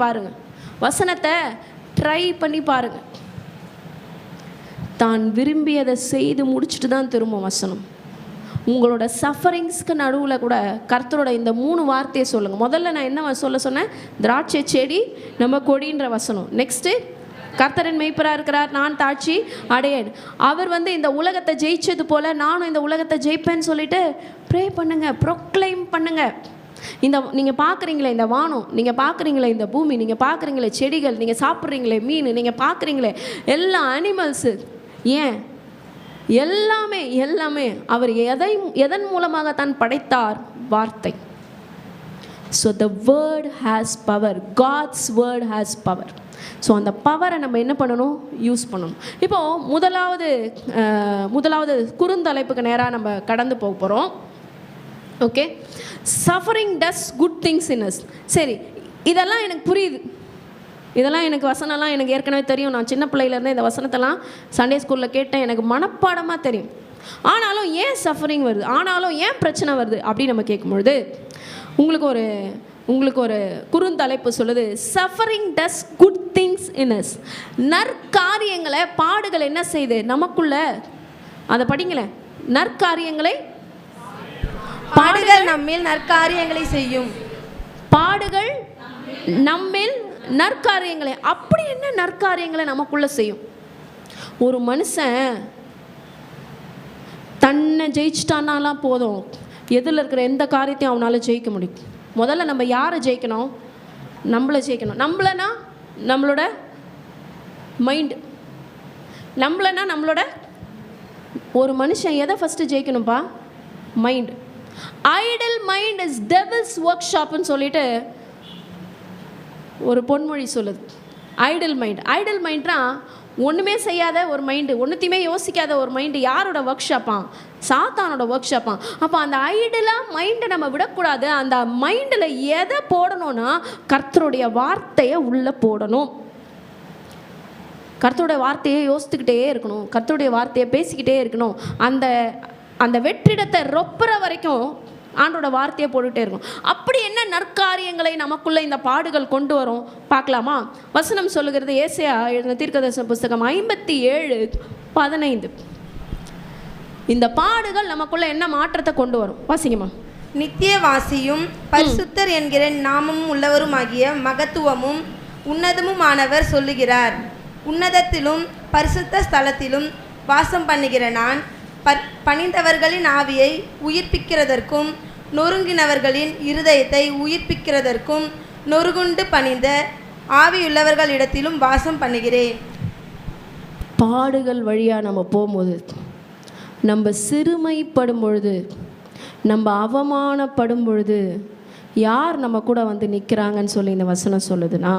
பாருங்க. வசனத்தை ட்ரை பண்ணி பாருங்க. தான் விரும்பியதை செய்து முடிச்சுட்டு தான் திரும்ப வசனம். உங்களோட சஃபரிங்ஸ்க்கு நடுவில் கூட கர்த்தரோட இந்த 3 வார்த்தையை சொல்லுங்கள். முதல்ல நான் என்ன சொல்ல சொன்னேன்? திராட்சை செடி நம்ம கொடின்ற வசனம். நெக்ஸ்ட்டு கர்த்தரின் மெய்ப்பராக இருக்கிறார், நான் தாழ்ச்சி அடையேன். அவர் வந்து இந்த உலகத்தை ஜெயிச்சது போல் நானும் இந்த உலகத்தை ஜெயிப்பேன்னு சொல்லிட்டு ப்ரே பண்ணுங்க, ப்ரொக்ளைம் பண்ணுங்க. இந்த நீங்கள் பார்க்குறீங்களே இந்த வானம், நீங்கள் பார்க்குறீங்களே இந்த பூமி, நீங்கள் பார்க்குறீங்களே செடிகள், நீங்கள் சாப்பிட்றீங்களே மீன், நீங்கள் பார்க்குறீங்களே எல்லா அனிமல்ஸு, ஏன் எல்லாமே எல்லாமே அவர் எதன் மூலமாக தான் படைத்தார்? வார்த்தை. So the word has power, God's word has power. So அந்த பவரை நம்ம என்ன பண்ணணும்? யூஸ் பண்ணணும். இப்போது முதலாவது குறுந்தலைப்புக்கு நேராக நம்ம கடந்து போக போகிறோம். Okay, suffering does good things in us. சரி, இதெல்லாம் எனக்கு புரியுது, இதெல்லாம் எனக்கு வசனம்லாம் எனக்கு ஏற்கனவே தெரியும். நான் சின்ன பிள்ளையிலேருந்து இந்த வசனத்தெல்லாம் சண்டே ஸ்கூலில் கேட்டேன், எனக்கு மனப்பாடமாக தெரியும். ஆனாலும் ஏன் சஃபரிங் வருது, ஆனாலும் ஏன் பிரச்சனை வருது அப்படின்னு நம்ம கேட்கும்பொழுது உங்களுக்கு ஒரு குறுந்தலைப்பு சொல்லுது, suffering does good things in us. நற்காரியங்களை பாடுகள் என்ன செய்யுது நமக்குள்ள? அதை படிங்களேன். நற்காரியங்களை பாடுகள் நம்மில் நற்காரியங்களை செய்யும். பாடுகள் நம்மில் நற்காரியங்களை. அப்படி என்ன நற்காரியங்களை நமக்குள்ள செய்யும்? ஒரு மனுஷன் தன்னை ஜெயிச்சிட்டானாலாம் போதும், எதில் இருக்கிற எந்த காரியத்தையும் அவனால் ஜெயிக்க முடியும். முதல்ல நம்ம யாரை ஜெயிக்கணும்? நம்மளை ஜெயிக்கணும். நம்மளனா நம்மளோட மைண்டு, நம்மளனா நம்மளோட. ஒரு மனுஷன் எதை ஃபஸ்ட்டு ஜெயிக்கணும்ப்பா? Mind. Idle mind is devil's work ஷாப்னு சொல்லிட்டு ஒரு பொன்மொழி சொல்லுது. ஐடல் மைண்ட்னா ஒன்றுமே செய்யாத ஒரு மைண்டு, ஒன்றுத்தையுமே யோசிக்காத ஒரு மைண்டு. யாரோட ஒர்க் ஷாப்பான்? சாத்தானோட ஒர்க் ஷாப்பான். அப்போ அந்த ஐடலாக மைண்டை நம்ம விடக்கூடாது. அந்த மைண்டில் எதை போடணும்னா கர்த்தருடைய வார்த்தையை உள்ளே போடணும். கர்த்தருடைய வார்த்தையை யோசித்துக்கிட்டே இருக்கணும், கர்த்தருடைய வார்த்தையை பேசிக்கிட்டே இருக்கணும். அந்த வெற்றிடத்தை ரொப்புற வரைக்கும் ஆண்டோட வார்த்தையை போட்டுகிட்டே இருக்கும். அப்படி என்ன நற்காரியங்களை நமக்குள்ளே இந்த பாடுகள் கொண்டு வரும் பார்க்கலாமா? வசனம் சொல்லுகிறது, ஏசாயா எழுதின தீர்க்கதரிசன புஸ்தகம் 57:15. இந்த பாடுகள் நமக்குள்ள என்ன மாற்றத்தை கொண்டு வரும்? வாசிங்கம்மா. நித்தியவாசியும் பரிசுத்தர் என்கிற நாமமும் உள்ளவருமாகிய மகத்துவமும் உன்னதமுமானவர் சொல்லுகிறார், உன்னதத்திலும் பரிசுத்த ஸ்தலத்திலும் வாசம் பண்ணுகிற நான் பணிந்தவர்களின் ஆவியை உயிர்ப்பிக்கிறதற்கும் நொறுங்கினவர்களின் இருதயத்தை உயிர்ப்பிக்கிறதற்கும் நொறுகுண்டு பணிந்த ஆவியுள்ளவர்களிடத்திலும் வாசம் பண்ணுகிறேன். பாடுகள் வழியாக நம்ம போகும்போது, நம்ம சிறுமைப்படும் பொழுது, நம்ம அவமானப்படும் பொழுது யார் நம்ம கூட வந்து நிற்கிறாங்கன்னு சொல்லி இந்த வசனம் சொல்லுதுன்னா,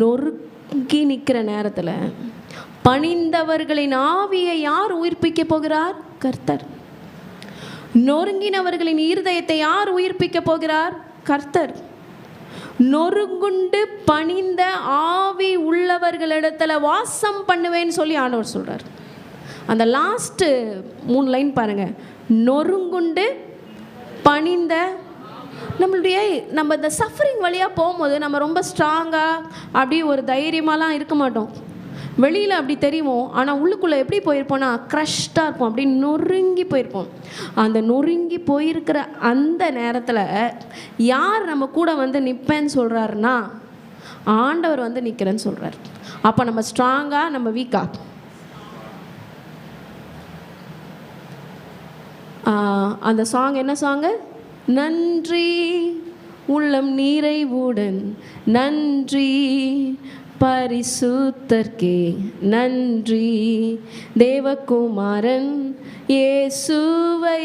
நொறுக்கி நிற்கிற நேரத்தில் பணிந்தவர்களின் ஆவியை யார் உயிர்ப்பிக்க போகிறார்? கர்த்தர். நொறுங்கினவர்களின் இருதயத்தை யார் உயிர்ப்பிக்க போகிறார்? கர்த்தர். நொறுங்குண்டு பணிந்த ஆவி உள்ளவர்களிடத்துல வாசம் பண்ணுவேன்னு சொல்லி ஆண்டவர் சொல்றார். அந்த லாஸ்ட் 3 லைன் பாருங்க. நொறுங்குண்டு பணிந்த. நம்ம இந்த சஃபரிங் வழியாக போகும்போது நம்ம ரொம்ப ஸ்ட்ராங்காக அப்படி ஒரு தைரியமாலாம் இருக்க மாட்டோம். வெளியில் அப்படி தெரியுமோ, ஆனால் உள்ளுக்குள்ளே எப்படி போயிருப்போம்னா க்ரஷ்டாக இருப்போம், அப்படி நொறுங்கி போயிருப்போம். அந்த நொறுங்கி போயிருக்கிற அந்த நேரத்தில் யார் நம்ம கூட வந்து நிற்பேன்னு சொல்கிறாருன்னா, ஆண்டவர் வந்து நிற்கிறேன்னு சொல்கிறார். அப்போ நம்ம ஸ்ட்ராங்காக, நம்ம வீக்கா? அந்த சாங் என்ன சாங்கு? நன்றி உள்ளம் நிறைவுடன் நன்றி பரிசுத்தர்க்கே நன்றி, தேவகுமாரன் இயேசுவை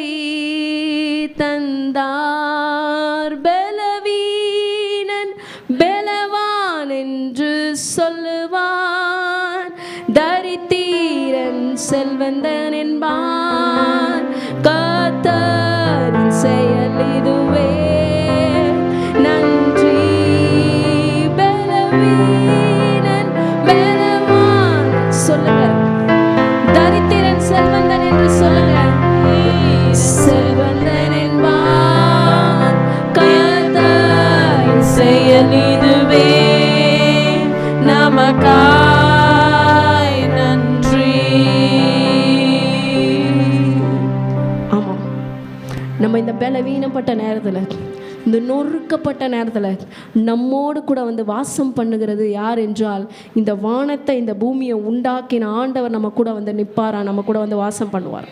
தந்தார், பலவீனன் பலவான் என்று சொல்லுவான், தரித்திரன் செல்வந்தன் என்பான், கர்த்தரின் செயல் இதுவே நன்றி. பலவீனன் பலவான் சொல்லுங்க, தரித்திரன் செல்வந்தன் என்று சொல்லுங்க, செல்வந்தன் என்பான், கர்த்தரின் செயல் இதுவே நமக்காய் நன்றி. ஆமாம், நம்ம இந்த பலவீனப்பட்ட நேரத்தில் இந்த நொறுக்கப்பட்ட நேரத்தில் நம்மோடு கூட வந்து வாசம் பண்ணுகிறது யார் என்றால், இந்த வானத்தை இந்த பூமியை உண்டாக்கின ஆண்டவர் நம்ம கூட வந்து நிற்பாரா, நம்ம கூட வந்து வாசம் பண்ணுவார்.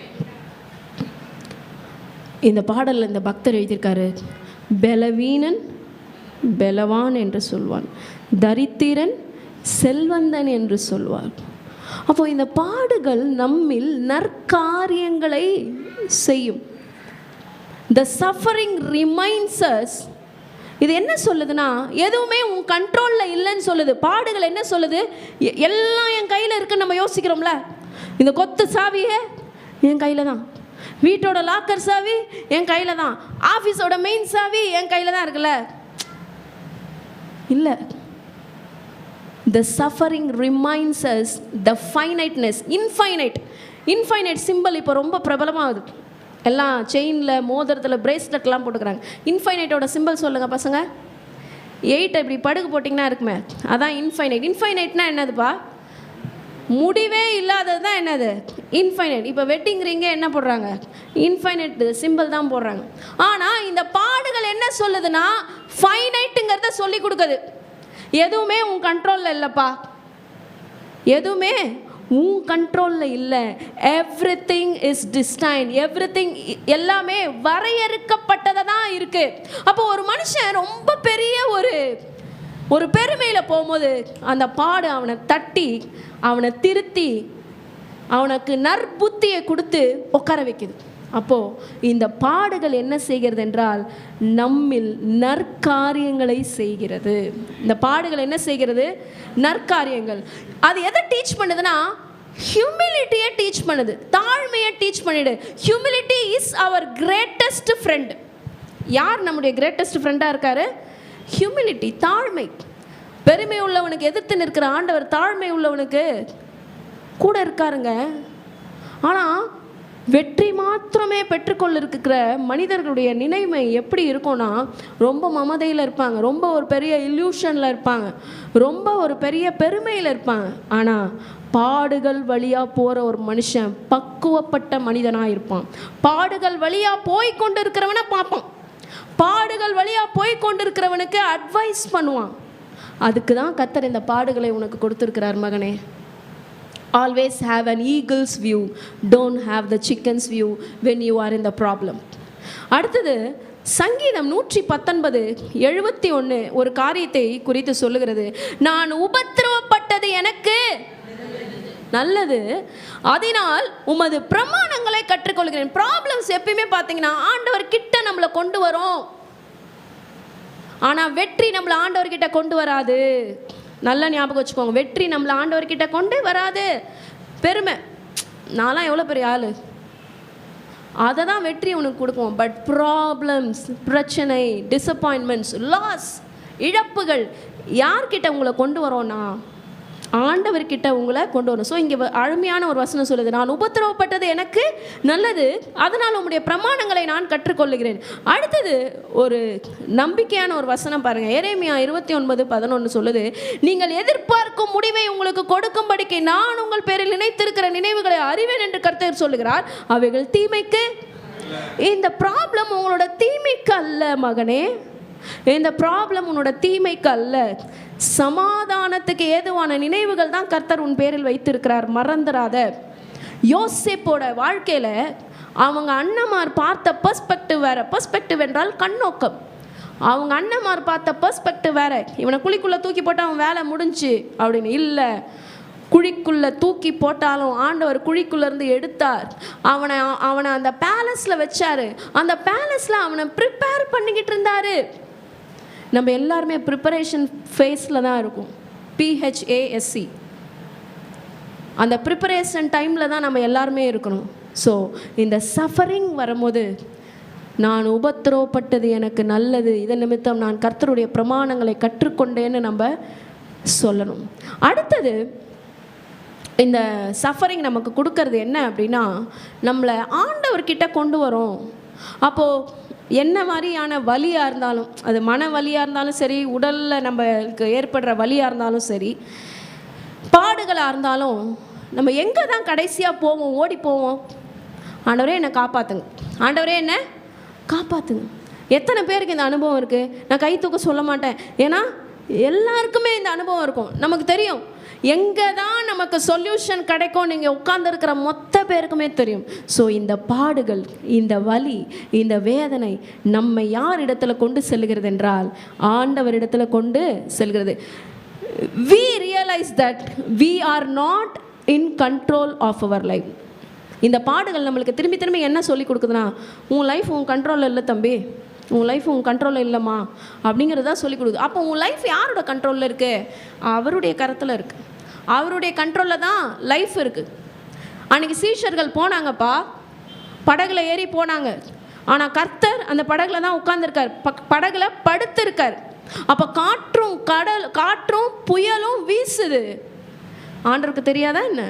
இந்த பாடலில் இந்த பக்தர் எழுதியிருக்காரு, பலவீனன் பலவான் என்று சொல்வான், தரித்திரன் செல்வந்தன் என்று சொல்வார். அப்போ இந்த பாடுகள் நம்மில் நற்காரியங்களை செய்யும். The suffering reminds us. இது என்ன சொல்லுதுன்னா, எதுவுமே உன் கண்ட்ரோலில் இல்லைன்னு சொல்லுது. பாடுகள் என்ன சொல்லுது, எல்லாம் என் கையில் இருக்குன்னு நம்ம யோசிக்கிறோம்ல. இந்த கொத்து சாவியே என் கையில் தான், வீட்டோட லாக்கர் சாவி என் கையில் தான், ஆஃபீஸோட மெயின் சாவி என் கையில் தான் இருக்குல்ல. இல்லை, the suffering reminds us the finiteness, infinite symbol இப்போ ரொம்ப பிரபலமாகுது. எல்லாம் செயினில், மோதிரத்தில், பிரேஸ்லெட்லாம் போட்டுக்கிறாங்க. இன்ஃபைனைட்டோட சிம்பிள் சொல்லுங்கள் பசங்க. 8 இப்படி படுகு போட்டிங்கன்னா இருக்குமே, அதான் இன்ஃபைனைட். இன்ஃபைனைட்னா என்னதுப்பா, முடிவே இல்லாதது தான் என்னது இன்ஃபைனைட். இப்போ வெட்டிங் ரிங்கே என்ன போடுறாங்க, இன்ஃபைனைட் சிம்பிள் தான் போடுறாங்க. ஆனால் இந்த பாடுகள் என்ன சொல்லுதுன்னா, ஃபைனைட்டுங்கிறத சொல்லி கொடுக்குது. எதுவுமே உன் கண்ட்ரோலில் இல்லைப்பா, எதுவுமே உன் கண்ட்ரோலில் இல்லை. எவ்ரிதிங் இஸ் டிஸ்டைன், எவ்ரிதிங் எல்லாமே வரையறுக்கப்பட்டதாக தான் இருக்குது. அப்போ ஒரு மனுஷன் ரொம்ப பெரிய ஒரு பெருமையில் போகும்போது அந்த பாடு அவனை தட்டி, அவனை திருத்தி, அவனுக்கு நற்புத்தியை கொடுத்து உட்கார வைக்குது. அப்போது இந்த பாடுகள் என்ன செய்கிறது என்றால், நம்மில் நற்காரியங்களை செய்கிறது. இந்த பாடுகள் என்ன செய்கிறது, நற்காரியங்கள். அது எதை டீச் பண்ணுதுன்னா, ஹியூமிலிட்டியை டீச் பண்ணுது, தாழ்மையை டீச் பண்ணிடு. Humility is our greatest friend. யார் நம்முடைய கிரேட்டஸ்ட் ஃப்ரெண்டாக இருக்காரு, ஹியூமிலிட்டி, தாழ்மை. பெருமை உள்ளவனுக்கு எதிர்த்து நிற்கிற ஆண்டவர் தாழ்மை உள்ளவனுக்கு கூட இருக்காருங்க. ஆனால் வெற்றி மாத்திரமே பெற்றுக்கொள்ள இருக்கிற மனிதர்களுடைய நினைமை எப்படி இருக்கும்னா, ரொம்ப மமதையில் இருப்பாங்க, ரொம்ப ஒரு பெரிய இல்யூஷனில் இருப்பாங்க, ரொம்ப ஒரு பெரிய பெருமையில் இருப்பாங்க. ஆனால் பாடுகள் வழியாக போகிற ஒரு மனுஷன் பக்குவப்பட்ட மனிதனாக இருப்பான். பாடுகள் வழியாக போய் கொண்டு இருக்கிறவனை பார்ப்பான், பாடுகள் வழியாக போய் கொண்டு இருக்கிறவனுக்கு அட்வைஸ் பண்ணுவான். அதுக்கு தான் கர்த்தர் இந்த பாடுகளை உனக்கு கொடுத்துருக்கிறார் மகனே. Always have an eagle's view, don't have the chicken's view when you are in the problem. அடுத்தது சங்கீதம் 119:71 ஒரு காரியத்தை குறித்து சொல்லுகிறது. நான் உபத்திரவப்பட்டது எனக்கு நல்லது, அதனால் உமது பிரமாணங்களை கற்றுக்கொள்கிறேன். ப்ராப்ளம்ஸ் எப்பயுமே பார்த்தீங்கன்னா ஆண்டவர் கிட்ட நம்மளை கொண்டு வரும், ஆனால் வெற்றி நம்மளை ஆண்டவர்கிட்ட கொண்டு வராது. நல்லா ஞாபகம் வச்சுக்கோங்க, வெற்றி நம்மளை ஆண்டவர்கிட்ட கொண்டு வராது. பெருமை, நான்லாம் எவ்வளோ பெரிய ஆள், அதை தான் வெற்றி உனக்கு கொடுக்கும். பட் ப்ராப்ளம்ஸ், பிரச்சனை, டிசப்பாயின்மெண்ட்ஸ், லாஸ், இழப்புகள் யார்கிட்ட உங்களை கொண்டு வரோன்னா ஆண்டவர்கிட்ட உங்களை கொண்டு வரும். ஸோ இங்கே அருமையான ஒரு வசனம் சொல்லுது, நான் உபத்திரவப்பட்டது எனக்கு நல்லது, அதனால் உங்களுடைய பிரமாணங்களை நான் கற்றுக்கொள்ளுகிறேன். அடுத்தது ஒரு நம்பிக்கையான ஒரு வசனம் பாருங்கள். எரேமியா 29:11 சொல்லுது, நீங்கள் எதிர்பார்க்கும் முடிவை உங்களுக்கு கொடுக்கும்படிக்கு நான் உங்கள் பேரில் நினைத்திருக்கிற நினைவுகளை அறிவேன் என்று கர்த்தர் சொல்லுகிறார், அவைகள் தீமைக்கு. இந்த ப்ராப்ளம் உங்களோட தீமைக்கு அல்ல மகனே, இந்த ப்ராப்ளம் உன்னோட தீமைக்கு அல்ல, சமாதானத்துக்கு ஏதுவான நினைவுகள் தான் கர்த்தர் உன் பேரில் வைத்திருக்கிறார், மறந்துடாத. யோசேப்போட வாழ்க்கையில் அவங்க அண்ணமார் பார்த்த பெர்ஸ்பெக்டிவ் வேற. பெர்ஸ்பெக்டிவ் என்றால் கண்ணோக்கம். அவங்க அண்ணமார் பார்த்த பெர்ஸ்பெக்டிவ் வேற. இவனை குழிக்குள்ளே தூக்கி போட்டால் அவன் வேலை முடிஞ்சு அப்படின்னு இல்லை, குழிக்குள்ளே தூக்கி போட்டாலும் ஆண்டவர் குழிக்குள்ளேருந்து எடுத்தார். அவனை அந்த பேலஸில் வச்சார். அந்த பேலஸில் அவனை ப்ரிப்பேர் பண்ணிக்கிட்டு இருந்தார். நம்ம எல்லாருமே ப்ரிப்பரேஷன் ஃபேஸில் தான் இருக்கும், PHASC. அந்த ப்ரிப்பரேஷன் டைமில் தான் நம்ம எல்லாருமே இருக்கணும். ஸோ இந்த சஃபரிங் வரும்போது, நான் உபத்திரவப்பட்டது எனக்கு நல்லது, இதன் நிமித்தம் நான் கர்த்தருடைய பிரமாணங்களை கற்றுக்கொண்டேன்னு நம்ம சொல்லணும். அடுத்தது இந்த சஃபரிங் நமக்கு கொடுக்கறது என்ன அப்படின்னா, நம்மளை ஆண்டவர்கிட்ட கொண்டு வரும். அப்போது என்ன மாதிரியான வலியாக இருந்தாலும், அது மன வலியாக இருந்தாலும் சரி, உடலில் நம்மளுக்கு ஏற்படுற வலியாக இருந்தாலும் சரி, பாடுகளாக இருந்தாலும், நம்ம எங்கே தான் கடைசியாக போவோம், ஓடி போவோம், ஆண்டவரே என்னை காப்பாற்றுங்க, ஆண்டவரே என்ன காப்பாற்றுங்க. எத்தனை பேருக்கு இந்த அனுபவம் இருக்குது? நான் கை தூக்க சொல்ல மாட்டேன், ஏன்னா எல்லாருக்குமே இந்த அனுபவம் இருக்கும். நமக்கு தெரியும் எங்கே தான் நமக்கு சொல்யூஷன் கிடைக்கும், நீங்கள் உட்கார்ந்துருக்கிற மொத்த பேருக்குமே தெரியும். ஸோ இந்த பாடுகள், இந்த வலி, இந்த வேதனை நம்மை யார் இடத்துல கொண்டு செல்கிறது என்றால் ஆண்டவர் இடத்துல கொண்டு செல்கிறது. We realize that we are not in control of our life. இந்த பாடுகள் நம்மளுக்கு திரும்பி திரும்பி என்ன சொல்லி கொடுக்குதுன்னா, உன் லைஃப் உன் கண்ட்ரோலில் இல்லை தம்பி, உன் லைஃப் உன் கண்ட்ரோலில் இல்லைம்மா அப்படிங்கிறதா சொல்லி கொடுக்குது. அப்போ உன் லைஃப் யாரோட கண்ட்ரோலில் இருக்குது? அவருடைய கருத்தில் இருக்குது. அவருடைய கண்ட்ரோலில் தான் லைஃப் இருக்குது. அன்றைக்கி சீஷர்கள் போனாங்கப்பா, படகுல ஏறி போனாங்க. ஆனால் கர்த்தர் அந்த படகுல தான் உட்கார்ந்துருக்கார், படகுல படுத்திருக்கார். அப்போ காற்றும் புயலும் வீசுது. ஆண்டவருக்கு தெரியாதா என்ன?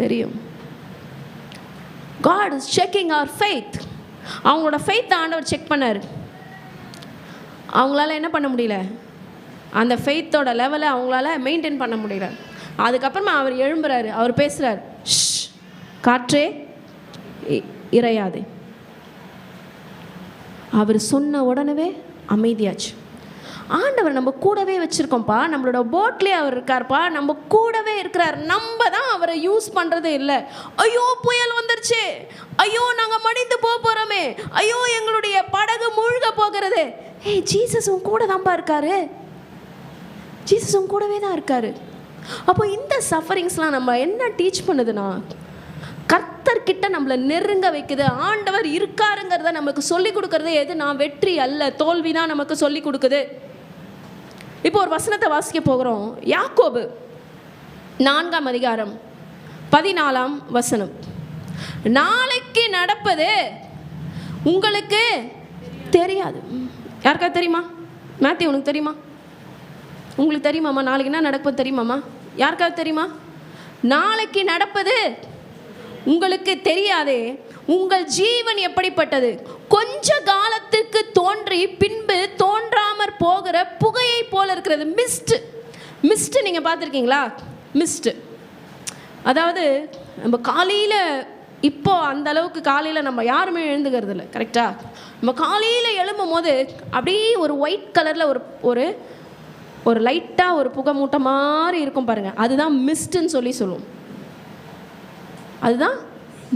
தெரியும். God is checking our faith. அவங்களோட ஃபெய்த்தை ஆண்டவர் செக் பண்ணார். அவங்களால என்ன பண்ண முடியல, அந்த ஃபெய்த்தோட லெவலை அவங்களால மெயின்டைன் பண்ண முடியல. அதுக்கப்புறமா அவர் எழும்புறாரு, அவர் பேசுகிறார், காற்றே இறையாதே. அவர் சொன்ன உடனே அமைதியாச்சு. ஆண்டவர் நம்ம கூடவே வச்சுருக்கோம்ப்பா, நம்மளோட போட்லேயே அவர் இருக்கார்ப்பா, நம்ம கூடவே இருக்கிறார். நம்ம தான் அவரை யூஸ் பண்ணுறதே இல்லை. ஐயோ புயல் வந்துருச்சு, ஐயோ நாங்கள் மடிந்து போகிறோமே, ஐயோ எங்களுடைய படகு மூழ்க போகிறது. ஏய், ஜீசஸ் உன் கூட தான்ப்பா இருக்காரு, ஜீசஸ் உன் கூடவே தான் இருக்காரு. அப்போ இந்த சஃபரிங்ஸ்லாம் நம்ம என்ன டீச் பண்ணுதுன்னா, கர்த்தர்கிட்ட நம்மளை நெருங்க வைக்குது. ஆண்டவர் இருக்காருங்கிறத நமக்கு சொல்லி கொடுக்கறது எது? நான் வெற்றி அல்ல, தோல்வி தான் நமக்கு சொல்லி கொடுக்குது. இப்போ ஒரு வசனத்தை வாசிக்க போகிறோம். யாக்கோபு 4ஆம் அதிகாரம் 14ஆம் வசனம். நாளைக்கு நடப்பது உங்களுக்கு தெரியாது. யாருக்காவது தெரியுமா? மேத்யூ, உனக்கு தெரியுமா? உங்களுக்கு தெரியுமாம்மா நாளைக்கு என்ன நடப்பது தெரியுமாம்மா? யாருக்காவது தெரியுமா? நாளைக்கு நடப்பது உங்களுக்கு தெரியாதே, உங்கள் ஜீவன் எப்படிப்பட்டது? கொஞ்ச காலத்துக்கு தோன்றி பின்பு தோன்றாமற் போகிற புகையை போல இருக்கிறது. மிஸ்ட் நீங்கள் பார்த்துருக்கீங்களா? மிஸ்ட் அதாவது நம்ம காலையில், இப்போ அந்த அளவுக்கு காலையில் நம்ம யாருமே எழுந்துக்கிறது இல்லை, கரெக்டாக? நம்ம காலையில் எழும்பும் போது அப்படியே ஒரு ஒயிட் கலரில் ஒரு ஒரு லைட்டாக ஒரு புகை மூட்டை மாதிரி இருக்கும் பாருங்கள், அதுதான் மிஸ்ட்டுன்னு சொல்லி சொல்லுவோம். அதுதான்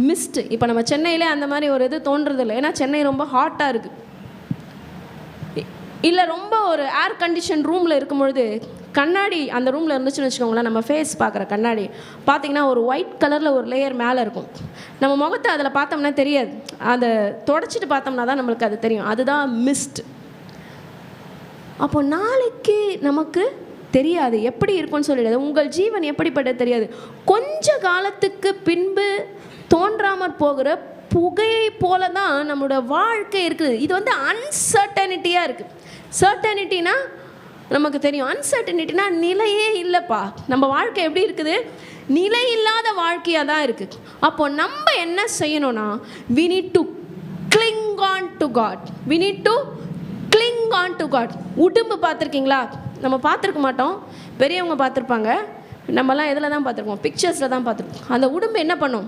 மிஸ்ட்டு. இப்போ நம்ம சென்னையில் அந்த மாதிரி ஒரு இது தோன்றதில்லை, ஏன்னா சென்னை ரொம்ப ஹாட்டாக இருக்குது. இல்லை ரொம்ப ஒரு ஏர் கண்டிஷன் ரூமில் இருக்கும் பொழுது கண்ணாடி அந்த ரூமில் இருந்துச்சுன்னு வச்சுக்கோங்களேன், நம்ம ஃபேஸ் பார்க்குற கண்ணாடி பார்த்திங்கன்னா ஒரு ஒயிட் கலரில் ஒரு லேயர் மேலே இருக்கும். நம்ம முகத்தை அதில் பார்த்தோம்னா தெரியாது, அதை தொடச்சிட்டு பார்த்தோம்னா தான் நம்மளுக்கு அது தெரியும். அதுதான் மிஸ்ட். அப்போ நாளைக்கு நமக்கு தெரியாது எப்படி இருக்கும்னு சொல்லிடாது. உங்கள் ஜீவன் எப்படிப்பட்டது தெரியாது. கொஞ்ச காலத்துக்கு பின்பு தோன்றாமற் போகிற புகையை போல தான் நம்மளோட வாழ்க்கை இருக்குது. இது வந்து அன்சர்டனிட்டியாக இருக்குது. சர்டனிட்டினா நமக்கு தெரியும், அன்சர்டனிட்டினா நிலையே இல்லைப்பா. நம்ம வாழ்க்கை எப்படி இருக்குது? நிலை இல்லாத வாழ்க்கையாக தான் இருக்குது. அப்போ நம்ம என்ன செய்யணும்னா, we need to cling on to God. we need to cling on to God. உடும்பு பார்த்துருக்கீங்களா? நம்ம பார்த்துருக்க மாட்டோம், பெரியவங்க பார்த்துருப்பாங்க. நம்மலாம் எதில் தான் பார்த்துருக்கோம்? பிக்சர்ஸில் தான் பார்த்துருக்கோம். அந்த உடும்பு என்ன பண்ணும்?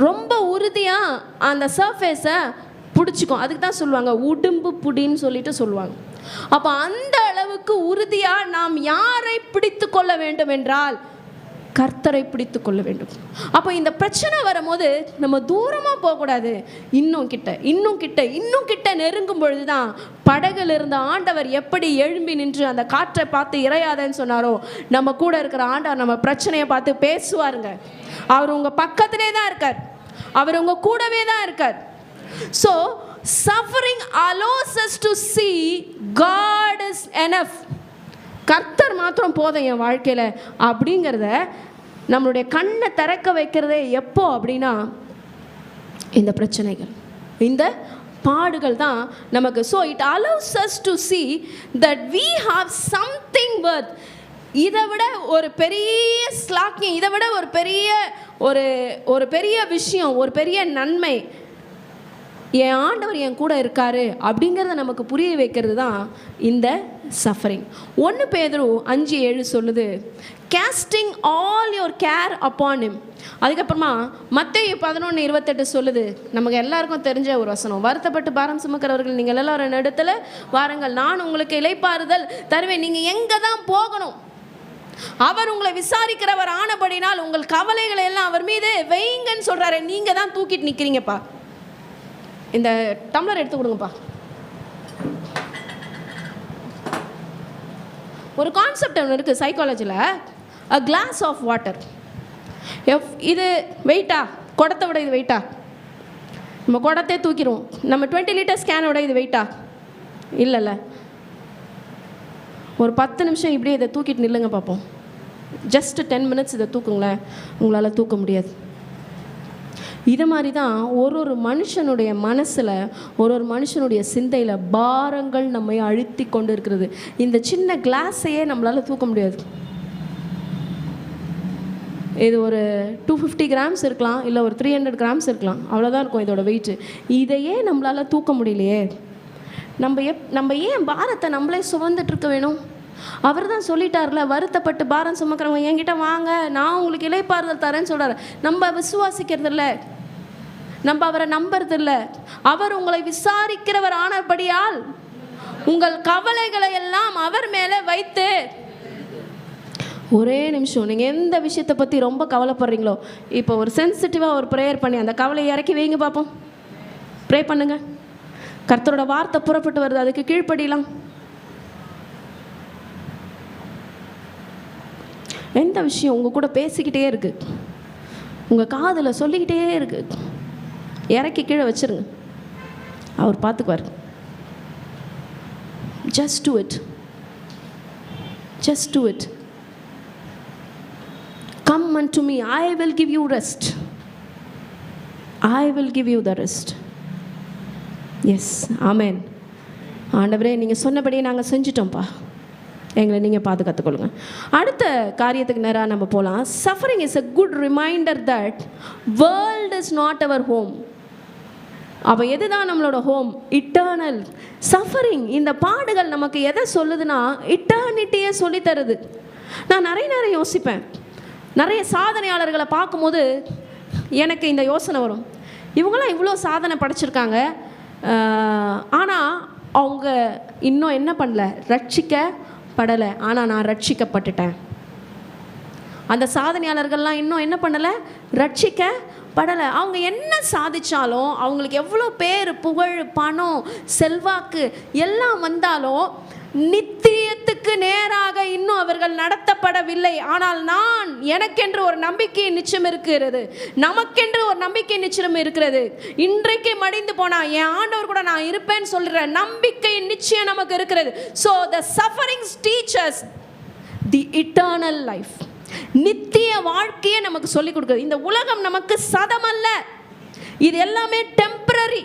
ரொம்ப உறுதியாக அந்த சர்ஃபேஸை பிடிச்சிக்கும். அதுக்கு தான் சொல்லுவாங்க உடும்பு புடின்னு சொல்லிட்டு சொல்லுவாங்க. அப்போ அந்த அளவுக்கு உறுதியாக நாம் யாரை பிடித்து கொள்ள வேண்டும் என்றால் கர்த்தரை பிடித்து கொள்ள வேண்டும். அப்போ இந்த பிரச்சனை வரும்போது நம்ம தூரமாக போகக்கூடாது, இன்னும் கிட்ட நெருங்கும் பொழுது தான் படகுல இருந்த ஆண்டவர் எப்படி எழும்பி நின்று அந்த காற்றை பார்த்து இறையாதன்னு சொன்னாரோ, நம்ம கூட இருக்கிற ஆண்டவர் நம்ம பிரச்சனையை பார்த்து பேசுவாருங்க. அவர் உங்கள் பக்கத்திலே தான் இருக்கார், அவர் உங்கள் கூடவே தான் இருக்கார். So suffering allows us to see God is enough. கர்த்தர் மாத்திரம் போதும் என் வாழ்க்கையில் அப்படிங்கிறத நம்மளுடைய கண்ணை திறக்க வைக்கிறதே எப்போ அப்படின்னா இந்த பிரச்சனைகள், இந்த பாடுகள் தான் நமக்கு. So it allows us to see that we have something worth. இதை விட ஒரு பெரிய ஸ்லாக்கியம், இதை விட ஒரு பெரிய விஷயம், ஒரு பெரிய நன்மை என் ஆண்டவர் என் கூட இருக்காரு அப்படிங்கிறத நமக்கு புரிய வைக்கிறது தான் இந்த சஃபரிங். 1 பேதுரு 5:7 சொல்லுது, casting all your care upon him. அதுக்கப்புறமா மத்தேயு 11:28 சொல்லுது, நமக்கு எல்லாருக்கும் தெரிஞ்ச ஒரு வசனம், வருத்தப்பட்டு பாரம் சுமக்கிறவர்கள் நீங்கள் எல்லாரும் இடத்துல வாருங்கள், நான் உங்களுக்கு இளைப்பாறுதல் தருவேன். நீங்கள் எங்கே தான் போகணும்? அவர் உங்களை விசாரிக்கிறவர் ஆனபடினால் உங்கள் கவலைகளை எல்லாம் அவர் மீது வைங்கன்னு சொல்றாரு. நீங்க தான் தூக்கிட்டு நிக்கிறீங்கப்பா. இந்த டம்ளர் எடுத்து கொடுங்கப்பா. ஒரு கான்செப்ட் ஒன்று இருக்குது சைக்காலஜியில், அ கிளாஸ் ஆஃப் வாட்டர். இது வெயிட்டா? குடத்தை விட இது வெயிட்டா? நம்ம குடத்தே தூக்கிடுவோம். நம்ம 20 லிட்டர்ஸ் கேனோட இது வெயிட்டா? இல்லைல்ல. ஒரு 10 நிமிஷம் இப்படியே இதை தூக்கிட்டு நில்லுங்க பார்ப்போம். ஜஸ்ட் 10 மினிட்ஸ் இதை தூக்குங்களேன், உங்களால் தூக்க முடியாது. இது மாதிரி தான் ஒரு மனுஷனுடைய மனசில், ஒரு மனுஷனுடைய சிந்தையில் பாரங்கள் நம்மை அழுத்தி கொண்டு இருக்கிறது. இந்த சின்ன கிளாஸையே நம்மளால் தூக்க முடியாது. இது ஒரு 250 கிராம்ஸ் இருக்கலாம், இல்லை ஒரு 300 கிராம்ஸ் இருக்கலாம், அவ்வளோதான் இருக்கும் இதோட வெயிட்டு. இதையே நம்மளால் தூக்க முடியலையே. நம்ம ஏன் பாரத்தை நம்மளே சுமந்துட்டு இருக்க வேணும்? அவர் தான் சொல்லிட்டார்ல, வருத்தப்பட்டு பாரம் சுமக்கிறவங்க என்கிட்ட வாங்க, நான் உங்களுக்கு இளைப்பாறுதல் தரேன்னு சொல்கிறார். நம்ம விசுவாசிக்கிறது இல்லை, நம்ம அவரை நம்புறது இல்லை. அவர் உங்களை விசாரிக்கிறவர் ஆனபடியால் உங்கள் கவலைகளை எல்லாம் அவர் மேலே வைத்து, ஒரே நிமிஷம், நீங்கள் எந்த விஷயத்தை பற்றி ரொம்ப கவலைப்படுறீங்களோ, இப்போ ஒரு சென்சிட்டிவாக ஒரு ப்ரேயர் பண்ணி அந்த கவலையை இறக்கி வைங்க பார்ப்போம். ப்ரே பண்ணுங்க. கர்த்தரோட வார்த்தை புறப்பட்டு வருது, அதுக்கு கீழ்ப்படியலாம். எந்த விஷயம் உங்கள் கூட பேசிக்கிட்டே இருக்குது, உங்கள் காதில் சொல்லிக்கிட்டே இருக்குது, இறக்கி கீழே வச்சிருங்க, அவர் பார்த்துக்குவார். Just do it, just do it. Come unto me, I will give you rest. I will give you the rest. Yes, amen. ஆண்டவரே, நீங்கள் சொன்னபடியே நாங்கள் செஞ்சிட்டோம்ப்பா, எங்களை நீங்கள் பாதுகாத்துக்கொள்ளுங்க. அடுத்த காரியத்துக்கு நேராக நம்ம போகலாம். Suffering is a good reminder that world is not our home. அப்போ எதுதான் நம்மளோட ஹோம்? இட்டர்னல். சஃபரிங், இந்த பாடுகள் நமக்கு எதை சொல்லுதுன்னா இட்டர்னிட்டியை சொல்லித்தருது. நான் நிறைய யோசிப்பேன். நிறைய சாதனையாளர்களை பார்க்கும்போது எனக்கு இந்த யோசனை வரும், இவங்களாம் இவ்வளோ சாதனை படைச்சிருக்காங்க, ஆனால் அவங்க இன்னும் என்ன பண்ணல? ரட்சிக்கப்படலை. ஆனால் நான் ரட்சிக்கப்பட்டுட்டேன். அந்த சாதனையாளர்கள்லாம் இன்னும் என்ன பண்ணலை? ரட்சிக்கப்படலை. அவங்க என்ன சாதித்தாலும், அவங்களுக்கு எவ்வளோ பேர், புகழ், பணம், செல்வாக்கு எல்லாம் வந்தாலும் நித்தியத்துக்கு நேராக இன்னும் அவர்கள் நடத்தப்படவில்லை. ஆனால் நான், எனக்கென்று ஒரு நம்பிக்கை நிச்சயம் இருக்கிறது, நமக்கென்று ஒரு நம்பிக்கை நிச்சயம் இருக்கிறது. இன்றைக்கு மடிந்து போனா என் ஆண்டவர் கூட நான் இருப்பேன்னு சொல்ற நம்பிக்கை நிச்சயம் நமக்கு இருக்கிறது. So the sufferings teach us the eternal life. நித்திய வாழ்க்கையை நமக்கு சொல்லிக் கொடுக்குது. இந்த உலகம் நமக்கு சதம் அல்ல, இது எல்லாமே டெம்பரரி.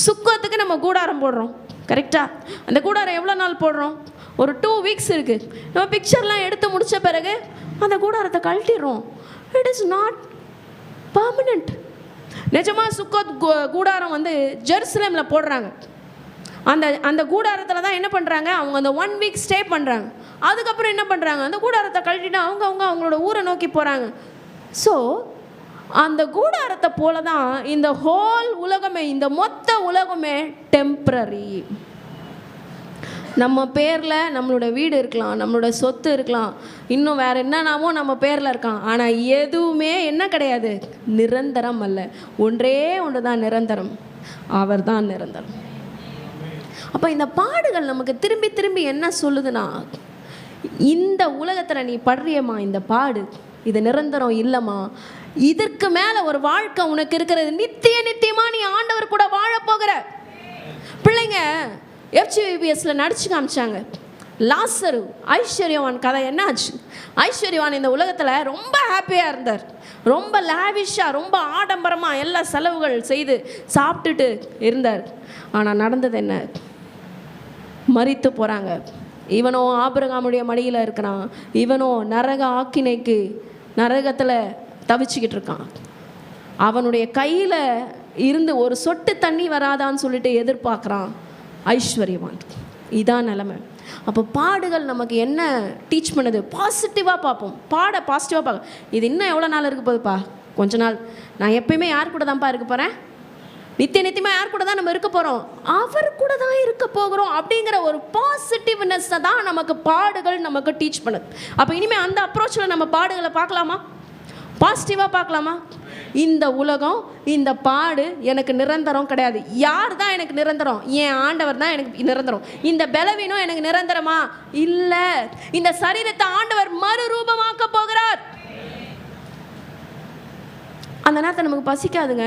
சுக்கத்துக்கு நம்ம கூடாரம் போடுறோம், கரெக்டாக? அந்த கூடாரம் எவ்வளோ நாள் போடுறோம்? ஒரு 2 வீக்ஸ் இருக்குது. நம்ம பிக்சர்லாம் எடுத்து முடித்த பிறகு அந்த கூடாரத்தை கழட்டிடுறோம். It is not permanent. நிஜமாக சுக்கோத் கூடாரம் வந்து ஜெருசலேமில் போடுறாங்க. அந்த கூடாரத்தில் தான் என்ன பண்ணுறாங்க? அவங்க அந்த 1 வீக் ஸ்டே பண்ணுறாங்க. அதுக்கப்புறம் என்ன பண்ணுறாங்க? அந்த கூடாரத்தை கழட்டிட்டு அவங்களோட ஊரை நோக்கி போகிறாங்க. ஸோ அந்த கூடாரத்தை போல தான் இந்த ஹோல் உலகமே, இந்த மொத்த உலகமே டெம்பரரி. நம்ம பேரில் நம்மளோட வீடு இருக்கலாம், நம்மளோட சொத்து இருக்கலாம், இன்னும் வேறு என்னென்னாமோ நம்ம பேரில் இருக்கலாம். ஆனால் எதுவுமே என்ன கிடையாது? நிரந்தரம் அல்ல. ஒன்றே ஒன்று தான் நிரந்தரம், அவர் தான் நிரந்தரம். அப்போ இந்த பாடுகள் நமக்கு திரும்பி திரும்பி என்ன சொல்லுதுன்னா, இந்த உலகத்தில் நீ படுறியம்மா இந்த பாடு, இது நிரந்தரம் இல்லைம்மா, இதற்கு மேலே ஒரு வாழ்க்கை உனக்கு இருக்கிறது, நித்தியமாக நீ ஆண்டவர் கூட வாழ போகிற. பிள்ளைங்க FGVBSல நடிச்சு காமிச்சாங்க. லாசரு, ஐஸ்வர்யவான் கதை என்னாச்சு? ஐஸ்வர்யவான் இந்த உலகத்தில் ரொம்ப ஹாப்பியாக இருந்தார், ரொம்ப லாவிஷாக, ரொம்ப ஆடம்பரமாக எல்லா செலவுகள் செய்து சாப்பிட்டுட்டு இருந்தார். ஆனால் நடந்தது என்ன? மரித்து போகிறாங்க. இவனோ ஆபிரகாமுடைய மடியில் இருக்கிறான், இவனோ நரக ஆக்கினைக்கு நரகத்தில் தவிச்சுக்கிட்டு இருக்கான். அவனுடைய கையில் இருந்து ஒரு சொட்டு தண்ணி வராதான்னு சொல்லிட்டு எதிர்பார்க்குறான் ஐஸ்வர்யவான். இதான் நிலைமை. அப்போ பாடுகள் நமக்கு என்ன டீச் பண்ணுது? பாசிட்டிவாக பார்ப்போம், பாசிட்டிவாக பார்ப்போம். இது இன்னும் எவ்வளோ நாள் இருக்க போகுதுப்பா? கொஞ்ச நாள். நான் எப்பயுமே யார் கூட தான்ப்பா இருக்க போகிறேன்? நித்தியமாக யார் கூட தான் நம்ம இருக்க போகிறோம்? அவர் கூட தான் இருக்க போகிறோம் அப்படிங்கிற ஒரு பாசிட்டிவ்னஸை தான் நமக்கு பாடுகள் நமக்கு டீச் பண்ணுது. அப்போ இனிமேல் அந்த அப்ரோச்சில் நம்ம பாடுகளை பார்க்கலாமா? பாசிட்டிவாக பார்க்கலாமா? இந்த உலகம், இந்த பாடு எனக்கு நிரந்தரம் கிடையாது. யார் தான் எனக்கு நிரந்தரம்? என் ஆண்டவர் தான் எனக்கு நிரந்தரம். இந்த பலவீனம் எனக்கு நிரந்தரமா? இல்லை. இந்த சரீரத்தை ஆண்டவர் மறுரூபமாக்க போகிறார். அந்த நேரத்தை நமக்கு பசிக்காதுங்க.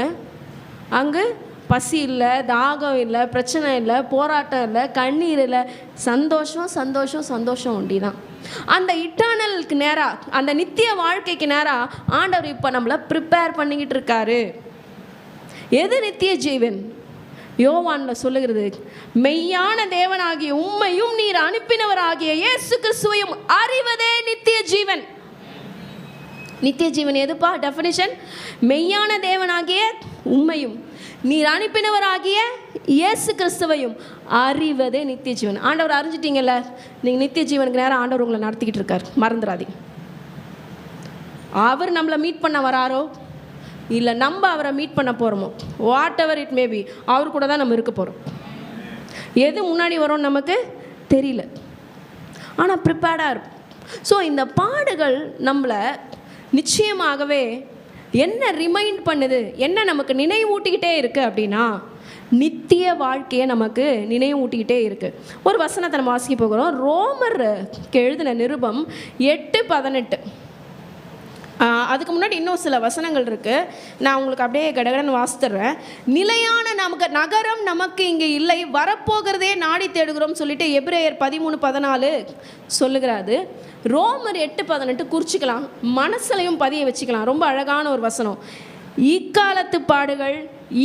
அங்கு பசி இல்லை, தாகம் இல்லை, பிரச்சனை இல்லை, போராட்டம் இல்லை, கண்ணீர் இல்லை, சந்தோஷம் சந்தோஷம் சந்தோஷம் ஒண்டி தான். அந்த இட்டர்னலுக்கு நேராக, அந்த நித்திய வாழ்க்கைக்கு நேராக ஆண்டவர் இப்போ நம்மளை ப்ரிப்பேர் பண்ணிக்கிட்டு இருக்காரு. எது நித்திய ஜீவன்? யோவானில் சொல்லுகிறது, மெய்யான தேவனாகிய உம்மையும் நீர் அனுப்பினவராகிய இயேசு கிறிஸ்துவையும் அறிவதே நித்திய ஜீவன். நித்திய ஜீவன் எதுப்பா டெஃபினிஷன்? மெய்யான தேவனாகிய உம்மையும் நீர் அனுப்பினவராகிய இயேசு கிறிஸ்துவையும் அறிவதே நித்திய ஜீவன். ஆண்டவர் அறிஞ்சிட்டீங்கல்ல, நீங்கள் நித்திய ஜீவனுக்கு நேரம் ஆண்டவர் உங்களை நடத்திக்கிட்டு இருக்கார். மறந்துடாதீங்க. அவர் நம்மளை மீட் பண்ண வராரோ இல்லை நம்ம அவரை மீட் பண்ண போகிறோமோ, வாட் எவர் இட் மேபி, அவர் கூட தான் நம்ம இருக்க போகிறோம். எது முன்னாடி வரோம் நமக்கு தெரியல, ஆனால் ப்ரிப்பேர்டாக இருக்கும். ஸோ இந்த பாடுகள் நம்மளை நிச்சயமாகவே என்ன ரிமைண்ட் பண்ணுது, என்ன நமக்கு நினைவூட்டிக்கிட்டே இருக்குது அப்படின்னா, நித்திய வாழ்க்கையை நமக்கு நினைவூட்டிக்கிட்டே இருக்குது. ஒரு வசனத்தை நம்ம வாசிக்க போகிறோம். ரோமருக்கு எழுதின நிருபம் 8:18. அதுக்கு முன்னாடி இன்னும் சில வசனங்கள் இருக்குது. நான் உங்களுக்கு அப்படியே கடகடன்னு வாசித்துறேன். நிலையான நமக்கு நகரம் நமக்கு இங்கே இல்லை, வரப்போகிறதே நாடி தேடுகிறோம் சொல்லிட்டு எபிரேயர் 13:14 சொல்லுகிறாரு. ரோமர் 8:18 குறிச்சிக்கலாம், மனசுலையும் பதிய வச்சுக்கலாம். ரொம்ப அழகான ஒரு வசனம். இக்காலத்து பாடுகள்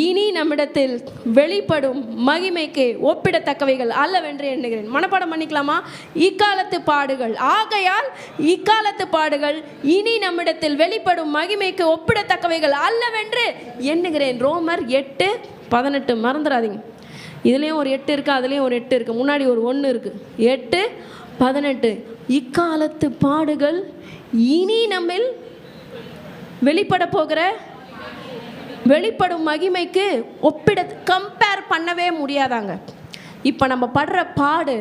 இனி நம்மிடத்தில் வெளிப்படும் மகிமைக்கு ஒப்பிடத்தக்கவைகள் அல்லவென்று எண்ணுகிறேன். மனப்பாடம் பண்ணிக்கலாமா? இக்காலத்து பாடுகள், ஆகையால் இக்காலத்து பாடுகள் இனி நம்மிடத்தில் வெளிப்படும் மகிமைக்கு ஒப்பிடத்தக்கவைகள் அல்லவென்று எண்ணுகிறேன். ரோமர் 8:18 மறந்துடாதீங்க. இதுலேயும் ஒரு 8 இருக்குது, அதுலேயும் ஒரு 8 இருக்குது, முன்னாடி ஒரு 1 இருக்குது. 8:18 இக்காலத்து பாடுகள் இனி நம்மில் வெளிப்பட போகிற வெளிப்படும் மகிமைக்கு கம்பேர் பண்ணவே முடியாதாங்க. இப்போ நம்ம படுற பாடு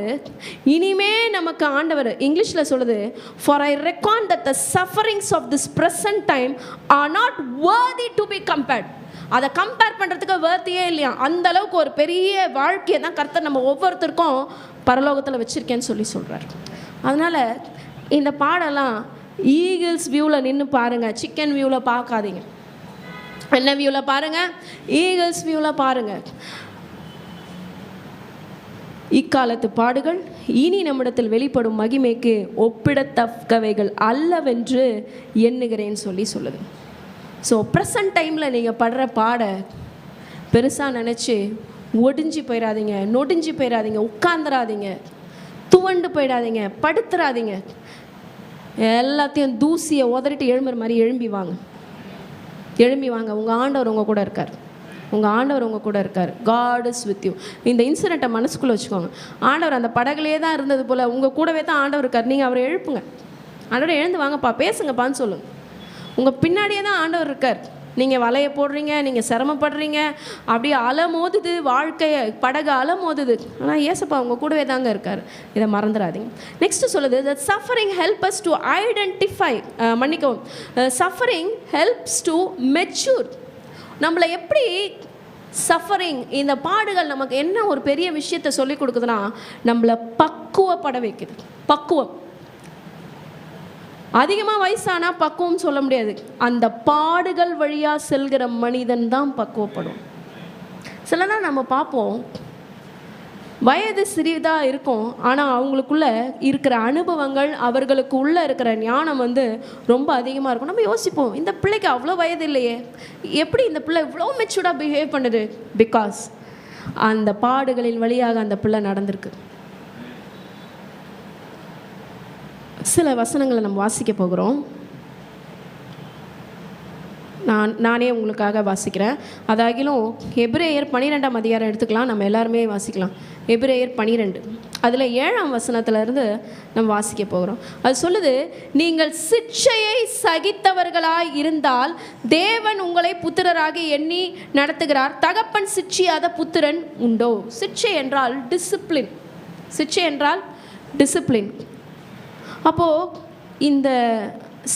இனிமே நமக்கு ஆண்டவர் இங்கிலீஷில் சொல்லுது, for I reckon that the sufferings of this present time are not worthy to be compared. அதை கம்பேர் பண்ணுறதுக்கு வேர்த்தியே இல்லையா. அந்த அளவுக்கு ஒரு பெரிய வாழ்க்கையை தான் கர்த்தர் நம்ம ஒவ்வொருத்தருக்கும் பரலோகத்தில் வச்சுருக்கேன்னு சொல்கிறார். அதனால் இந்த பாடெல்லாம் ஈகிள்ஸ் வியூவில் நின்று பாருங்கள், சிக்கன் வியூவில் பார்க்காதீங்க. என்ன வியூவில் பாருங்கள்? ஈகிள்ஸ் வியூவில் பாருங்கள். இக்காலத்து பாடுகள் இனி நம்மிடத்தில் வெளிப்படும் மகிமைக்கு ஒப்பிடத்தக்கவைகள் அல்லவென்று எண்ணுகிறேன்னு சொல்லுது. ஸோ ப்ரெசன்ட் டைமில் நீங்கள் படுற பாட பெருசாக நினச்சி ஒடிஞ்சு போயிடாதீங்க, நொடிஞ்சு போயிடாதீங்க, உட்காந்துடாதீங்க, துவண்டு போயிடாதீங்க, படுத்துறாதீங்க. எல்லாத்தையும் தூசியை உதறிட்டு எழும்புற மாதிரி எழும்பி வாங்க. உங்கள் ஆண்டவர் உங்கள் கூட இருக்கார். God is with you. இந்த இன்சிடெண்ட்டை மனசுக்குள்ளே வச்சுக்கோங்க. ஆண்டவர் அந்த படகுலேயே தான் இருந்தது போல் உங்கள் கூடவே தான் ஆண்டவர் இருக்கார். நீங்கள் அவரை எழுப்புங்க. ஆண்டவர் எழுந்து வாங்கப்பா, பேசுங்கப்பான்னு சொல்லுங்கள். உங்கள் பின்னாடியே தான் ஆண்டவர் இருக்கார். நீங்கள் வலையை போடுறீங்க, நீங்கள் சிரமப்படுறீங்க, அப்படியே அலமோதுது வாழ்க்கையை, படகு அலமோதுது, ஆனால் ஏசப்பா உங்கள் கூடவே தாங்க இருக்கார். இதை மறந்துடாதீங்க. நெக்ஸ்ட்டு சொல்லுது, the suffering help us to identify, மன்னிக்கவும், சஃபரிங் ஹெல்ப்ஸ் டு மெச்சூர். நம்மளை எப்படி சஃபரிங், இந்த பாடுகள் நமக்கு என்ன ஒரு பெரிய விஷயத்தை சொல்லி கொடுக்குதுன்னா, நம்மளை பக்குவப்பட வைக்குது. பக்குவம். அதிகமாக வயசானால் பக்குவம் சொல்ல முடியாது. அந்த பாடுகள் வழியாக செல்கிற மனிதன் தான் பக்குவப்படும். சிலதான் நம்ம பார்ப்போம், வயது சிறிதாக இருக்கும், ஆனால் அவங்களுக்குள்ள இருக்கிற அனுபவங்கள், அவர்களுக்கு உள்ளே இருக்கிற ஞானம் ரொம்ப அதிகமாக இருக்கும். நம்ம யோசிப்போம், இந்த பிள்ளைக்கு அவ்வளோ வயது இல்லையே, எப்படி இந்த பிள்ளை இவ்வளோ மெச்சூர்டாக பிஹேவ் பண்ணுது? பிகாஸ் அந்த பாடுகளின் வழியாக அந்த பிள்ளை நடந்திருக்கு. சில வசனங்களை நம்ம வாசிக்க போகிறோம். நானே உங்களுக்காக வாசிக்கிறேன். அதாகிலும் எபிரேயர் 12ஆம் அதிகாரம் எடுத்துக்கலாம், நம்ம எல்லாருமே வாசிக்கலாம். எபிரேயர் 12 அதில் 7ஆம் வசனத்திலிருந்து நம்ம வாசிக்க போகிறோம். அது சொல்லுது, நீங்கள் சிட்சையை சகித்தவர்களாய் இருந்தால் தேவன் உங்களை புத்திரராக எண்ணி நடத்துகிறார். தகப்பன் சிட்சியாத புத்திரன் உண்டோ? சிட்சை என்றால் டிசிப்ளின். சிட்சை என்றால் டிசிப்ளின். அப்போது இந்த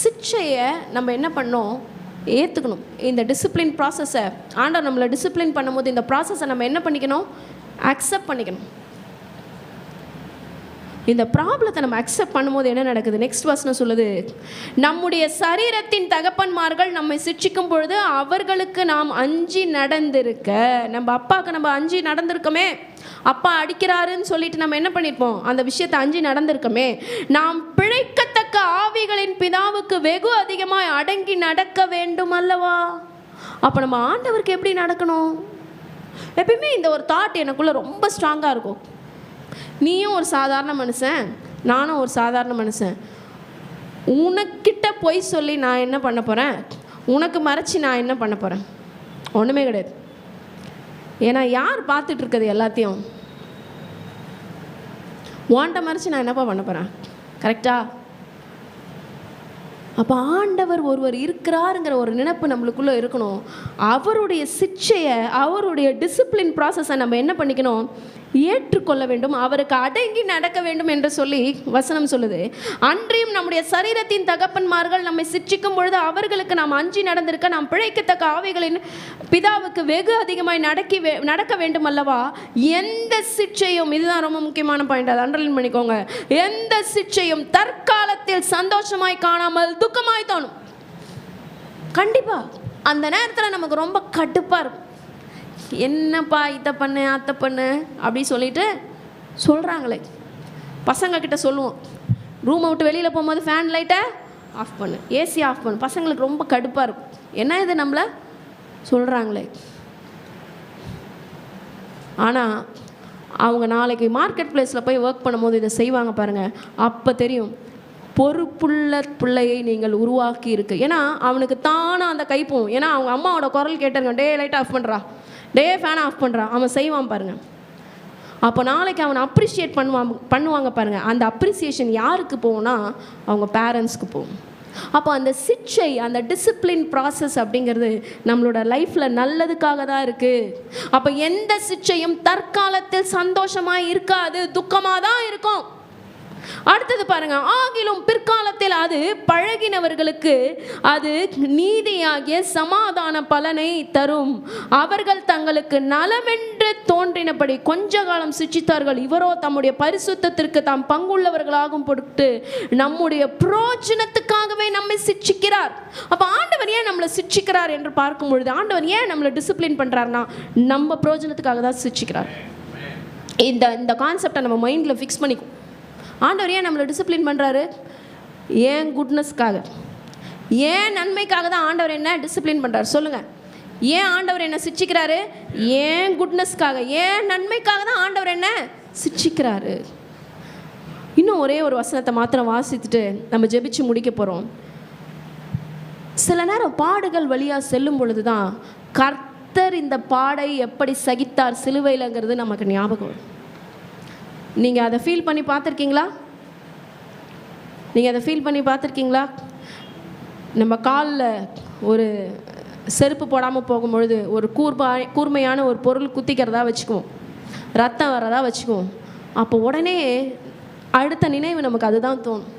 சிட்சையை நம்ம என்ன பண்ணோம்? ஏற்றுக்கணும். இந்த டிசிப்ளின் ப்ராசஸை ஆண்டவர் நம்மளை டிசிப்ளின் பண்ணும்போது இந்த ப்ராசஸை நம்ம என்ன பண்ணிக்கணும்? அக்செப்ட் பண்ணிக்கணும். இந்த ப்ராப்ளத்தை நம்ம அக்செப்ட் பண்ணும்போது என்ன நடக்குது? நெக்ஸ்ட் வசனம் சொல்லுது, நம்முடைய சரீரத்தின் தகப்பன்மார்கள் நம்மை சிட்சிக்கும் பொழுது அவர்களுக்கு நாம் அஞ்சி நடந்திருக்க, நம்ம அப்பாவுக்கு நம்ம அஞ்சி நடந்திருக்கோமே, அப்பா அடிக்கிறாருன்னு சொல்லிட்டு நம்ம என்ன பண்ணியிருப்போம்? அந்த விஷயத்தை அஞ்சி நடந்திருக்கோமே, நாம் பிழைக்கத்தக்க ஆவிகளின் பிதாவுக்கு வெகு அதிகமாக அடங்கி நடக்க வேண்டும் அல்லவா? அப்போ நம்ம ஆண்டவருக்கு எப்படி நடக்கணும்? எப்பயுமே இந்த ஒரு தாட் எனக்குள்ளே ரொம்ப ஸ்ட்ராங்காக இருக்கும். நீயும் ஒரு சாதாரண மனுஷன், நானும் ஒரு சாதாரண மனுஷன். உனக்கிட்ட பொய் சொல்லி நான் என்ன பண்ண போகிறேன்? உனக்கு மறைச்சி நான் என்ன பண்ண போகிறேன்? ஒன்றுமே கிடையாது. ஏன்னா யார் பார்த்துட்டு இருக்குது எல்லாத்தையும்? உன்கிட்ட மறைச்சி நான் என்னப்பா பண்ண போகிறேன்? கரெக்டா? அப்போ ஆண்டவர் ஒருவர் இருக்கிறாருங்கிற ஒரு நினைப்பு நம்மளுக்குள்ளே இருக்கணும். அவருடைய சிட்சையை, அவருடைய டிசிப்ளின் ப்ராசஸை நம்ம என்ன பண்ணிக்கணும்? ஏற்றுக்கொள்ள வேண்டும். அவருக்கு அடங்கி நடக்க வேண்டும் என்று சொல்லி வசனம் சொல்லுது. அன்றியும் நம்முடைய சரீரத்தின் தகப்பன்மார்கள் நம்மை சிட்சிக்கும் பொழுது அவர்களுக்கு நாம் அஞ்சி நடந்திருக்க, நாம் பிழைக்கத்தக்க ஆவிகளின் பிதாவுக்கு வெகு அதிகமாய் நடக்க வேண்டும் அல்லவா? எந்த சிட்சையும், இதுதான் ரொம்ப முக்கியமான பாயிண்ட், அதை அண்டர்லைன் பண்ணிக்கோங்க, எந்த சிட்சையும் தற்காலத்தில் சந்தோஷமாய் காணாமல் துக்கமாய் தோணும். கண்டிப்பா அந்த நேரத்தில் நமக்கு ரொம்ப கடுப்பாக இருக்கும். என்னப்பா இதை பண்ணு அத்தை பண்ணு அப்படி சொல்லிட்டு சொல்கிறாங்களே. பசங்கக்கிட்ட சொல்லுவோம், ரூமை விட்டு வெளியில் போகும்போது ஃபேன் லைட்டை ஆஃப் பண்ணு, ஏசி ஆஃப் பண்ணு. பசங்களுக்கு ரொம்ப கடுப்பாக இருக்கும். என்ன இது நம்மளை சொல்கிறாங்களே. ஆனால் அவங்க நாளைக்கு மார்க்கெட் பிளேஸில் போய் ஒர்க் பண்ணும்போது இதை செய்வாங்க பாருங்கள். அப்போ தெரியும் பொறுப்புள்ள பிள்ளையை நீங்கள் உருவாக்கி இருக்கு. ஏன்னா அவனுக்கு தானாக அந்த கைப்போம். ஏன்னா அவங்க அம்மாவோட குரல் கேட்டாருங்க, டே லைட் ஆஃப் பண்ணுறா, டே ஃபேன் ஆஃப் பண்ணுறா, அவன் செய்வான் பாருங்கள். அப்போ நாளைக்கு அவனை அப்ரிஷியேட் பண்ணுவாங்க பாருங்கள். அந்த அப்ரிசியேஷன் யாருக்கு போகும்னா அவங்க பேரண்ட்ஸ்க்கு போகும். அப்போ அந்த சிட்சை, அந்த டிசிப்ளின் ப்ராசஸ் அப்படிங்கிறது நம்மளோட லைஃப்பில் நல்லதுக்காக தான் இருக்குது. அப்போ எந்த சிட்சையும் தற்காலத்தில் சந்தோஷமாக இருக்காது, துக்கமாக தான் இருக்கும். அடுத்தது பாருங்க, ஆகிலும் பிற்காலத்தில் அது பழகினவர்களுக்கு அது நீதியாகிய சமாதான பலனை தரும். அவர்கள் தங்களுக்கு நலமென்று தோன்றினபடி கொஞ்ச காலம் சிட்சித்தார்கள். இவரோ தம்முடைய பரிசுத்தத்திற்கு தாம் பங்குள்ளவர்களாகும் பொருட்டு நம்முடைய பிரயோஜனத்துக்காகவே நம்மை சிட்சிக்கிறார். அப்போ ஆண்டவர் ஏன் நம்மளை சிட்சிக்கிறார் என்று பார்க்கும் பொழுது, ஆண்டவர் ஏன் நம்மளை டிசிப்ளின் பண்ணுறாருன்னா நம்ம பிரயோஜனத்துக்காக தான் சிட்சிக்கிறார். இந்த கான்செப்டை நம்ம மைண்டில் ஃபிக்ஸ் பண்ணிக்கும். ஆண்டவர் ஏன் நம்மளை டிசிப்ளின் பண்ணுறாரு? ஏன் குட்னஸ்க்காக, ஏன் நன்மைக்காக தான் ஆண்டவர் என்ன டிசிப்ளின் பண்ணுறாரு? சொல்லுங்கள். ஏன் ஆண்டவர் என்ன சிட்சிக்கிறாரு? ஏன் குட்னஸ்க்காக, ஏன் நன்மைக்காக தான் ஆண்டவர் என்ன சிட்சிக்கிறாரு. இன்னும் ஒரே ஒரு வசனத்தை மாத்திரம் வாசித்துட்டு நம்ம ஜெபிச்சு முடிக்க போகிறோம். சில நேரம் பாடுகள் வழியாக செல்லும் பொழுது தான் கர்த்தர் இந்த பாடை எப்படி சகித்தார் சிலுவையிலங்கிறது நமக்கு ஞாபகம் வரும். நீங்கள் அதை ஃபீல் பண்ணி பார்த்துருக்கீங்களா? நீங்கள் அதை ஃபீல் பண்ணி பார்த்துருக்கீங்களா? நம்ம காலில் ஒரு செருப்பு போடாமல் போகும்பொழுது ஒரு கூர்மையான ஒரு பொருள் குத்திக்கிறதா வச்சுக்குவோம், ரத்தம் வரதா வச்சுக்குவோம். அப்போ உடனே அடுத்த நினைவு நமக்கு அதுதான் தோணும்.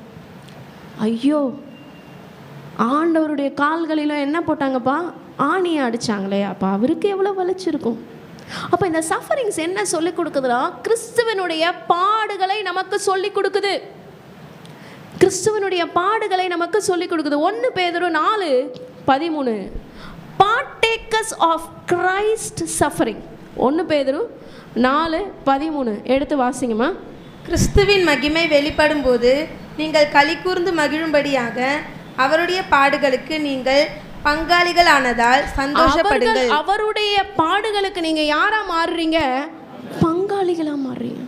ஐயோ, ஆண்டவருடைய கால்களிலும் என்ன போட்டாங்கப்பா? ஆணியை அடித்தாங்களே, அப்போ அவருக்கு எவ்வளோ வலிச்சிருக்கும். அப்போ இந்த சஃபரிங்ஸ் என்ன சொல்லிக் கொடுக்குதுன்னா, கிறிஸ்துவனுடைய பாடுகளை நமக்கு சொல்லிக் கொடுக்குது. கிறிஸ்துவனுடைய பாடுகளை நமக்கு சொல்லிக் கொடுக்குது. 1 பேதுரு 4:13 partakers of Christ suffering. 1 பேதுரு 4:13 எடுத்து வாசிங்கம்மா. கிறிஸ்துவின் மகிமை வெளிப்படும் போது நீங்கள் களி கூர்ந்து மகிழும்படியாக அவருடைய பாடுகளுக்கு நீங்கள் பங்காளிகள் ஆனதால் சந்தோஷப்படுங்கள். அவருடைய பாடுகளுக்கு நீங்க யாரா மாறுறீங்க? பங்காளிகளா மாறுறீங்க.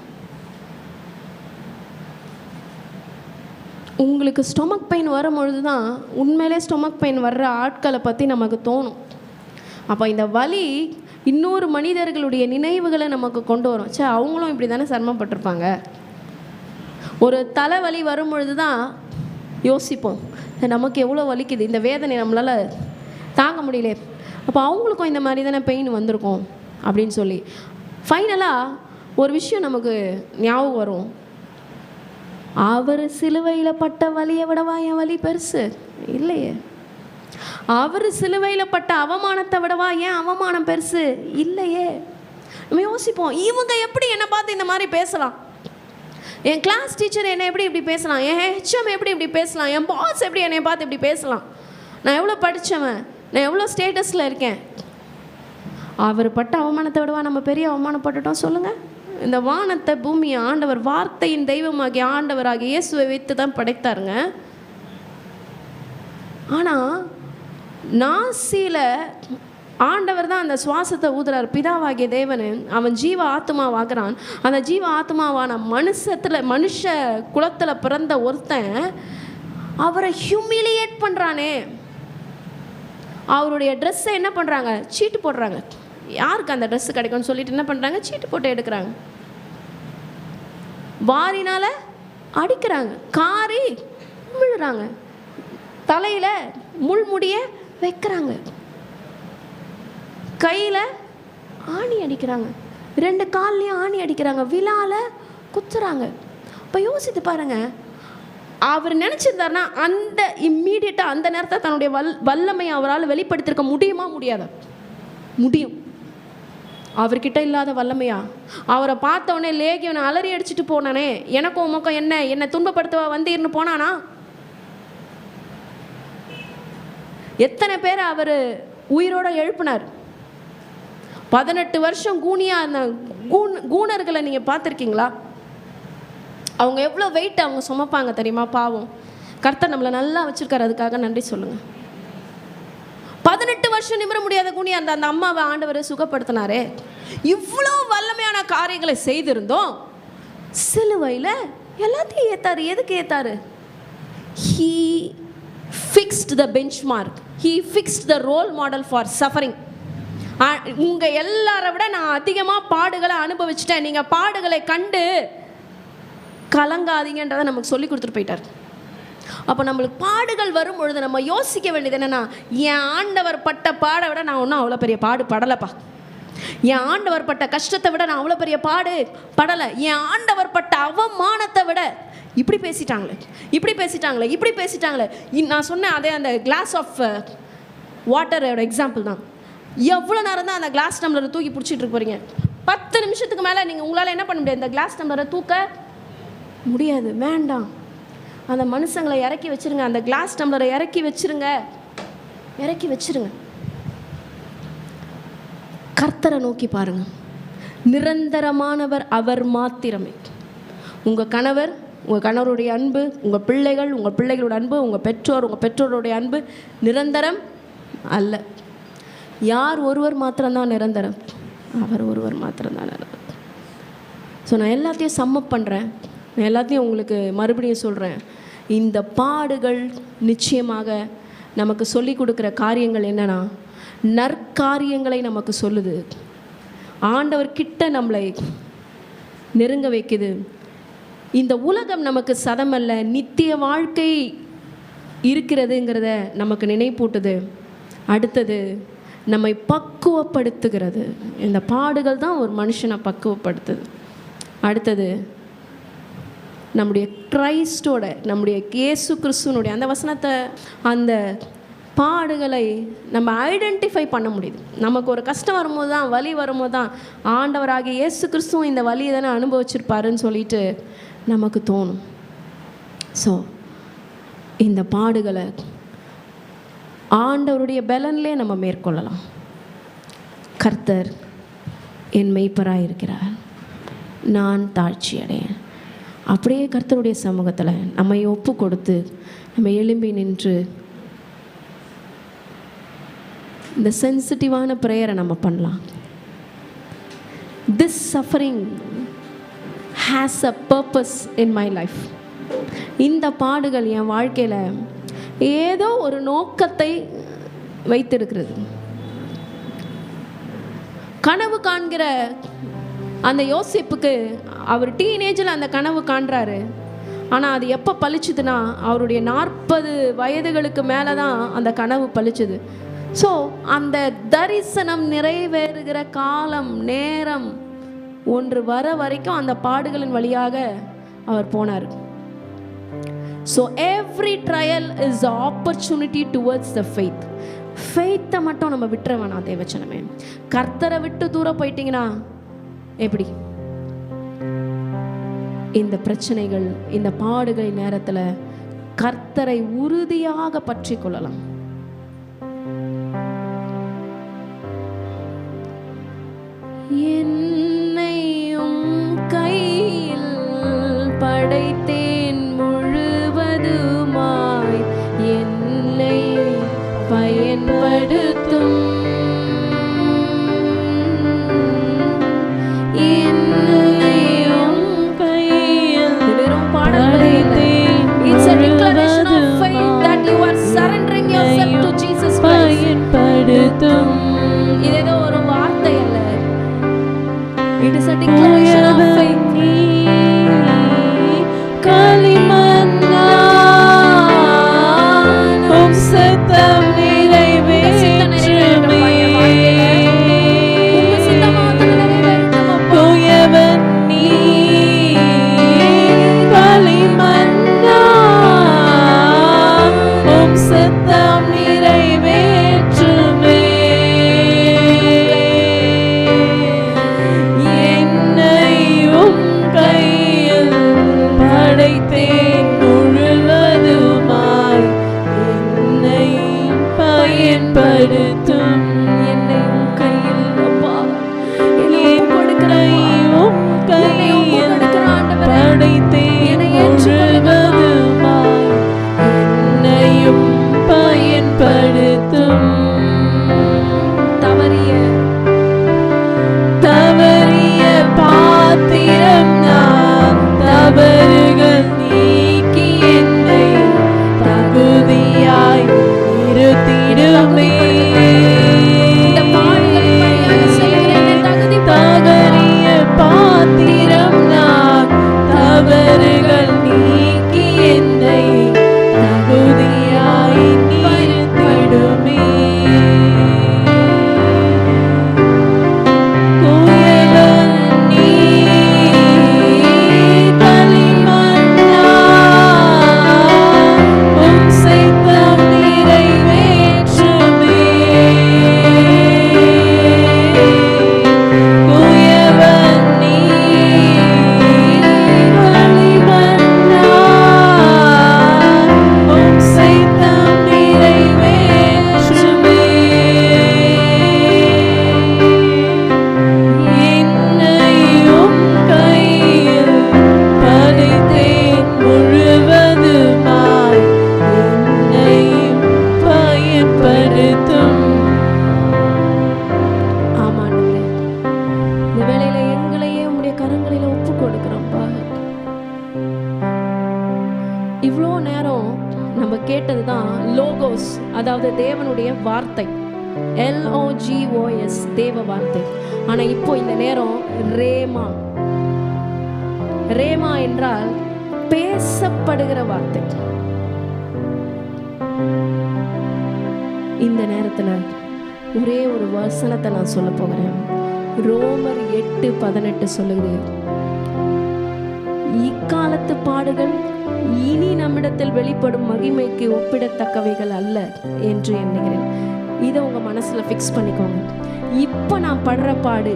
உங்களுக்கு ஸ்டொமக் பெயின் வரும்பொழுது தான் உண்மையிலே ஸ்டொமக் பெயின் வர்ற ஆட்களை பற்றி நமக்கு தோணும். அப்போ இந்த வலி இன்னொரு மனிதர்களுடைய நினைவுகளை நமக்கு கொண்டு வரும். சே, அவங்களும் இப்படி தானே சிரமப்பட்டிருப்பாங்க. ஒரு தலைவலி வரும்பொழுது தான் யோசிப்போம், நமக்கு எவ்வளோ வலிக்குது, இந்த வேதனை நம்மளால் தாங்க முடியல, அப்போ அவங்களுக்கும் இந்த மாதிரி தானே பெயின் வந்திருக்கும் அப்படின்னு சொல்லி ஃபைனலாக ஒரு விஷயம் நமக்கு ஞாபகம் வரும். அவர் சிலுவையில் பட்ட வலியை விடவா என் வலி பெருசு? இல்லையே. அவர் சிலுவையில் பட்ட அவமானத்தை விடவா ஏன் அவமானம் பெருசு? இல்லையே. நம்ம யோசிப்போம், இவங்க எப்படி என்னை பார்த்து இந்த மாதிரி பேசலாம், என் கிளாஸ் டீச்சர் என்னை எப்படி இப்படி பேசலாம், என் ஹெச்எம் எப்படி இப்படி பேசலாம், என் பாஸ் எப்படி என்னை பார்த்து இப்படி பேசலாம், நான் எவ்வளோ படித்தவன், நான் எவ்வளோ ஸ்டேட்டஸில் இருக்கேன். அவர் பட்ட அவமானத்தை விடவா நம்ம பெரிய அவமானப்பட்டுட்டோம் சொல்லுங்கள். இந்த வானத்தை பூமியை ஆண்டவர் வார்த்தையின் தெய்வமாகிய ஆண்டவராகிய இயேசுவை வைத்து தான் படைத்தாருங்க. ஆனால் நாசியில் ஆண்டவர் தான் அந்த சுவாசத்தை ஊதுறார். பிதாவாகிய தேவன் அவன் ஜீவ ஆத்மாவாகிறான். அந்த ஜீவ ஆத்மாவான மனுஷ குலத்தில் பிறந்த ஒருத்தன் அவரை ஹியூமிலியேட் பண்ணுறானே. அவருடைய ட்ரெஸ்ஸை என்ன பண்ணுறாங்க, சீட்டு போடுறாங்க. யாருக்கு அந்த ட்ரெஸ்ஸு கிடைக்கும்னு சொல்லிட்டு என்ன பண்ணுறாங்க, சீட்டு போட்டு எடுக்கிறாங்க. வாரினால் அடிக்கிறாங்க, காரி விழுறாங்க, தலையில் முள்முடிய வைக்கிறாங்க, கையில் ஆணி அடிக்கிறாங்க, 2 கால்லையும் ஆணி அடிக்கிறாங்க, விழால குத்துறாங்க. இப்போ யோசித்து பாருங்க, அவர் நினச்சிருந்தாருன்னா அந்த இம்மீடியட்டாக அந்த நேரத்தை தன்னுடைய வல்லமையை அவரால் வெளிப்படுத்திருக்க முடியுமா? முடியாத? முடியும். அவர்கிட்ட இல்லாத வல்லமையா? அவரை பார்த்தவொடனே லேகியவனை அலறி அடிச்சுட்டு போனானே, எனக்கும் உமக்கும் என்னை துன்பப்படுத்தவா வந்தீர்னு போனானா? எத்தனை பேர் அவர் உயிரோட எழுப்பினார்? 18 வருஷம் கூனியா அந்த கூணர்களை நீங்கள் பார்த்துருக்கீங்களா? அவங்க எவ்வளோ வெயிட் அவங்க சுமப்பாங்க தெரியுமா? பாவம். கர்த்தர் நம்மளை நல்லா வச்சுருக்காரு, அதுக்காக நன்றி சொல்லுங்கள். 18 வருஷம் நிமிர முடியாத கூனி அந்த அம்மாவை ஆண்டவர் சுகப்படுத்தினாரே. இவ்வளோ வல்லமையான காரியங்களை செய்திருந்தோம், சிலுவையில் எல்லாத்தையும் ஏத்தாரு. எதுக்கு ஏத்தாரு? He fixed the benchmark. He fixed the role model for suffering. உங்கள் எல்லாரை விட நான் அதிகமாக பாடுகளை அனுபவிச்சிட்டேன், நீங்கள் பாடுகளை கண்டு கலங்காதீங்கன்றதை நமக்கு சொல்லி கொடுத்துட்டு போயிட்டார். அப்போ நம்மளுக்கு பாடுகள் வரும் பொழுது நம்ம யோசிக்க வேண்டியது என்னென்னா, என் ஆண்டவர் பட்ட பாடை விட நான் ஒன்றும் அவ்வளோ பெரிய பாடு படலைப்பா. என் ஆண்டவர் பட்ட கஷ்டத்தை விட நான் அவ்வளோ பெரிய பாடு படலை. என் ஆண்டவர் பட்ட அவமானத்தை விட இப்படி பேசிட்டாங்களே, இப்படி பேசிட்டாங்களே, இப்படி பேசிட்டாங்களே. நான் சொன்னேன் அதே அந்த கிளாஸ் ஆஃப் வாட்டரோட எக்ஸாம்பிள் தான். எவ்வளோ நேரம் தான் அந்த கிளாஸ் டம்ளரை தூக்கி பிடிச்சிட்டு இருக்க போகிறீங்க? 10 நிமிஷத்துக்கு மேலே நீங்கள் உங்களால் என்ன பண்ண முடியாது, இந்த கிளாஸ் டம்ளரை தூக்க முடியாது. வேண்டாம், அந்த மனுஷங்களை இறக்கி வச்சிருங்க, அந்த கிளாஸ் டம்ளரை இறக்கி வச்சிருங்க, இறக்கி வச்சிருங்க. கர்த்தரை நோக்கி பாருங்க. நிரந்தரமானவர் அவர் மாத்திரமே. உங்கள் கணவர், உங்கள் கணவருடைய அன்பு, உங்கள் பிள்ளைகள், உங்கள் பிள்ளைகளோட அன்பு, உங்கள் பெற்றோர், உங்கள் பெற்றோருடைய அன்பு நிரந்தரம் அல்ல. யார் ஒருவர் மாத்திரம்தான் நிரந்தரம்? அவர் ஒருவர் மாத்திரம்தான் நிரந்தரம். ஸோ நான் எல்லாத்தையும் சம்மப் பண்ணுறேன், நான் எல்லாத்தையும் உங்களுக்கு மறுபடியும் சொல்கிறேன். இந்த பாடுகள் நிச்சயமாக நமக்கு சொல்லி கொடுக்குற காரியங்கள் என்னென்னா, நற்காரியங்களை நமக்கு சொல்லுது. ஆண்டவர் கிட்ட நம்மளை நெருங்க வைக்குது. இந்த உலகம் நமக்கு சதமல்ல, நித்திய வாழ்க்கை இருக்கிறதுங்கிறத நமக்கு நினைப்பூட்டுது. அடுத்தது நம்மை பக்குவப்படுத்துகிறது. இந்த பாடுகள் தான் ஒரு மனுஷனை பக்குவப்படுத்துது. அடுத்தது நம்முடைய கிரைஸ்டோட, நம்முடைய இயேசு கிறிஸ்துவனுடைய அந்த வசனத்தை, அந்த பாடுகளை நம்ம ஐடென்டிஃபை பண்ண முடியுது. நமக்கு ஒரு கஷ்டம் வரும்போது தான், வலி வரும்போது தான், ஆண்டவராகிய இயேசு கிறிஸ்துவும் இந்த வலியை தானே அனுபவிச்சிருப்பாருன்னு சொல்லிட்டு நமக்கு தோணும். ஸோ இந்த பாடுகளை ஆண்டவருடைய பலன்லே நம்ம மேற்கொள்ளலாம். கர்த்தர் என் மெய்ப்பராக இருக்கிறார், நான் தாழ்ச்சி அடையேன். அப்படியே கர்த்தருடைய சமூகத்தில் நம்மை ஒப்பு கொடுத்து நம்ம எழும்பி நின்று இந்த சென்சிட்டிவான ப்ரேயரை நம்ம பண்ணலாம். This suffering has a purpose in my life. இந்த பாடுகள் என் வாழ்க்கையில் ஏதோ ஒரு நோக்கத்தை வைத்திருக்கிறது. கனவு காண்கிற அந்த யோசேப்புக்கு அவர் டீனேஜில் அந்த கனவு காண்றாரு. ஆனால் அது எப்போ பழிச்சுதுன்னா அவருடைய 40 வயதுகளுக்கு மேலே தான் அந்த கனவு பழிச்சுது. ஸோ அந்த தரிசனம் நிறைவேறுகிற காலம் நேரம் ஒன்று வர வரைக்கும் அந்த பாடுகளின் வழியாக அவர் போனார். So every trial is a opportunity towards the faith. ஃபெய்த்தை மட்டும் நம்ம விட்டுற வேணாம் தேவச்சனமே. கர்த்தரை விட்டு தூரம் போயிட்டீங்கன்னா எப்படி? இந்த பிரச்சனைகள், இந்த பாடுகள் நேரத்தில் கர்த்தரை உறுதியாக பற்றி கொள்ளலாம். என்னையும் கையில் படைத்தேன் முழுவதுமாய், என்னை பயன்படுத்தும். என்னையும் கையில் படைத்தேன். It's a declaration of faith that you are surrendering yourself to Jesus Christ. பயன்படுத்தும். இது ஏதோ ஒரு வார்த்தை அல்ல. It is a declaration of faith. களிமண்ணா உம் சித்தம் நிறைவேற்றுமே. உம் சித்தமாக நிறைவேற்றும் தூயவன் நீ. களிமண்ணா உம் சித்தம் நிறைவேற்றுமே. என்னையும் கையில் படைத்தேன் முழுவதுமாய், என்னை பயன்படுத்தும். என்னையும் கையில் அப்பா, என்னையும் கையில் படைத்தேன் முழுவதுமாய், என்னையும் பயன்படுத்தும். தவறிய பாத்திரம் நான், தவறுகள் நீக்கி என்னை தகுதியாய் இருத்திடுமே. தவறிய பாத்திரம் நான், தவறுகள் நீக்கி என்னை தகுதியாய் இருத்திடுமே. இவ்வளோ நேரம் நம்ம கேட்டது தான் லோகோஸ், அதாவது தேவனுடைய வார்த்தை. LOGOS, தேவ வார்த்தை. ஆனால் இப்போ இந்த நேரம் ரேமா. ரேமா என்றால் பேசப்படுகிற வார்த்தை. இந்த நேரத்தில் ஒரே ஒரு வசனத்தை நான் சொல்ல போகிறேன். ரோமர் 8:18 சொல்லுது, இக்காலத்து பாடுகள் இனி நம்மிடத்தில் வெளிப்படும் மகிமைக்கு ஒப்பிடத்தக்கவைகள் அல்ல என்று எண்ணுகிறேன். இதை உங்க மனசுல ஃபிக்ஸ் பண்ணிக்கோங்க. இப்போ நான் படுற பாடு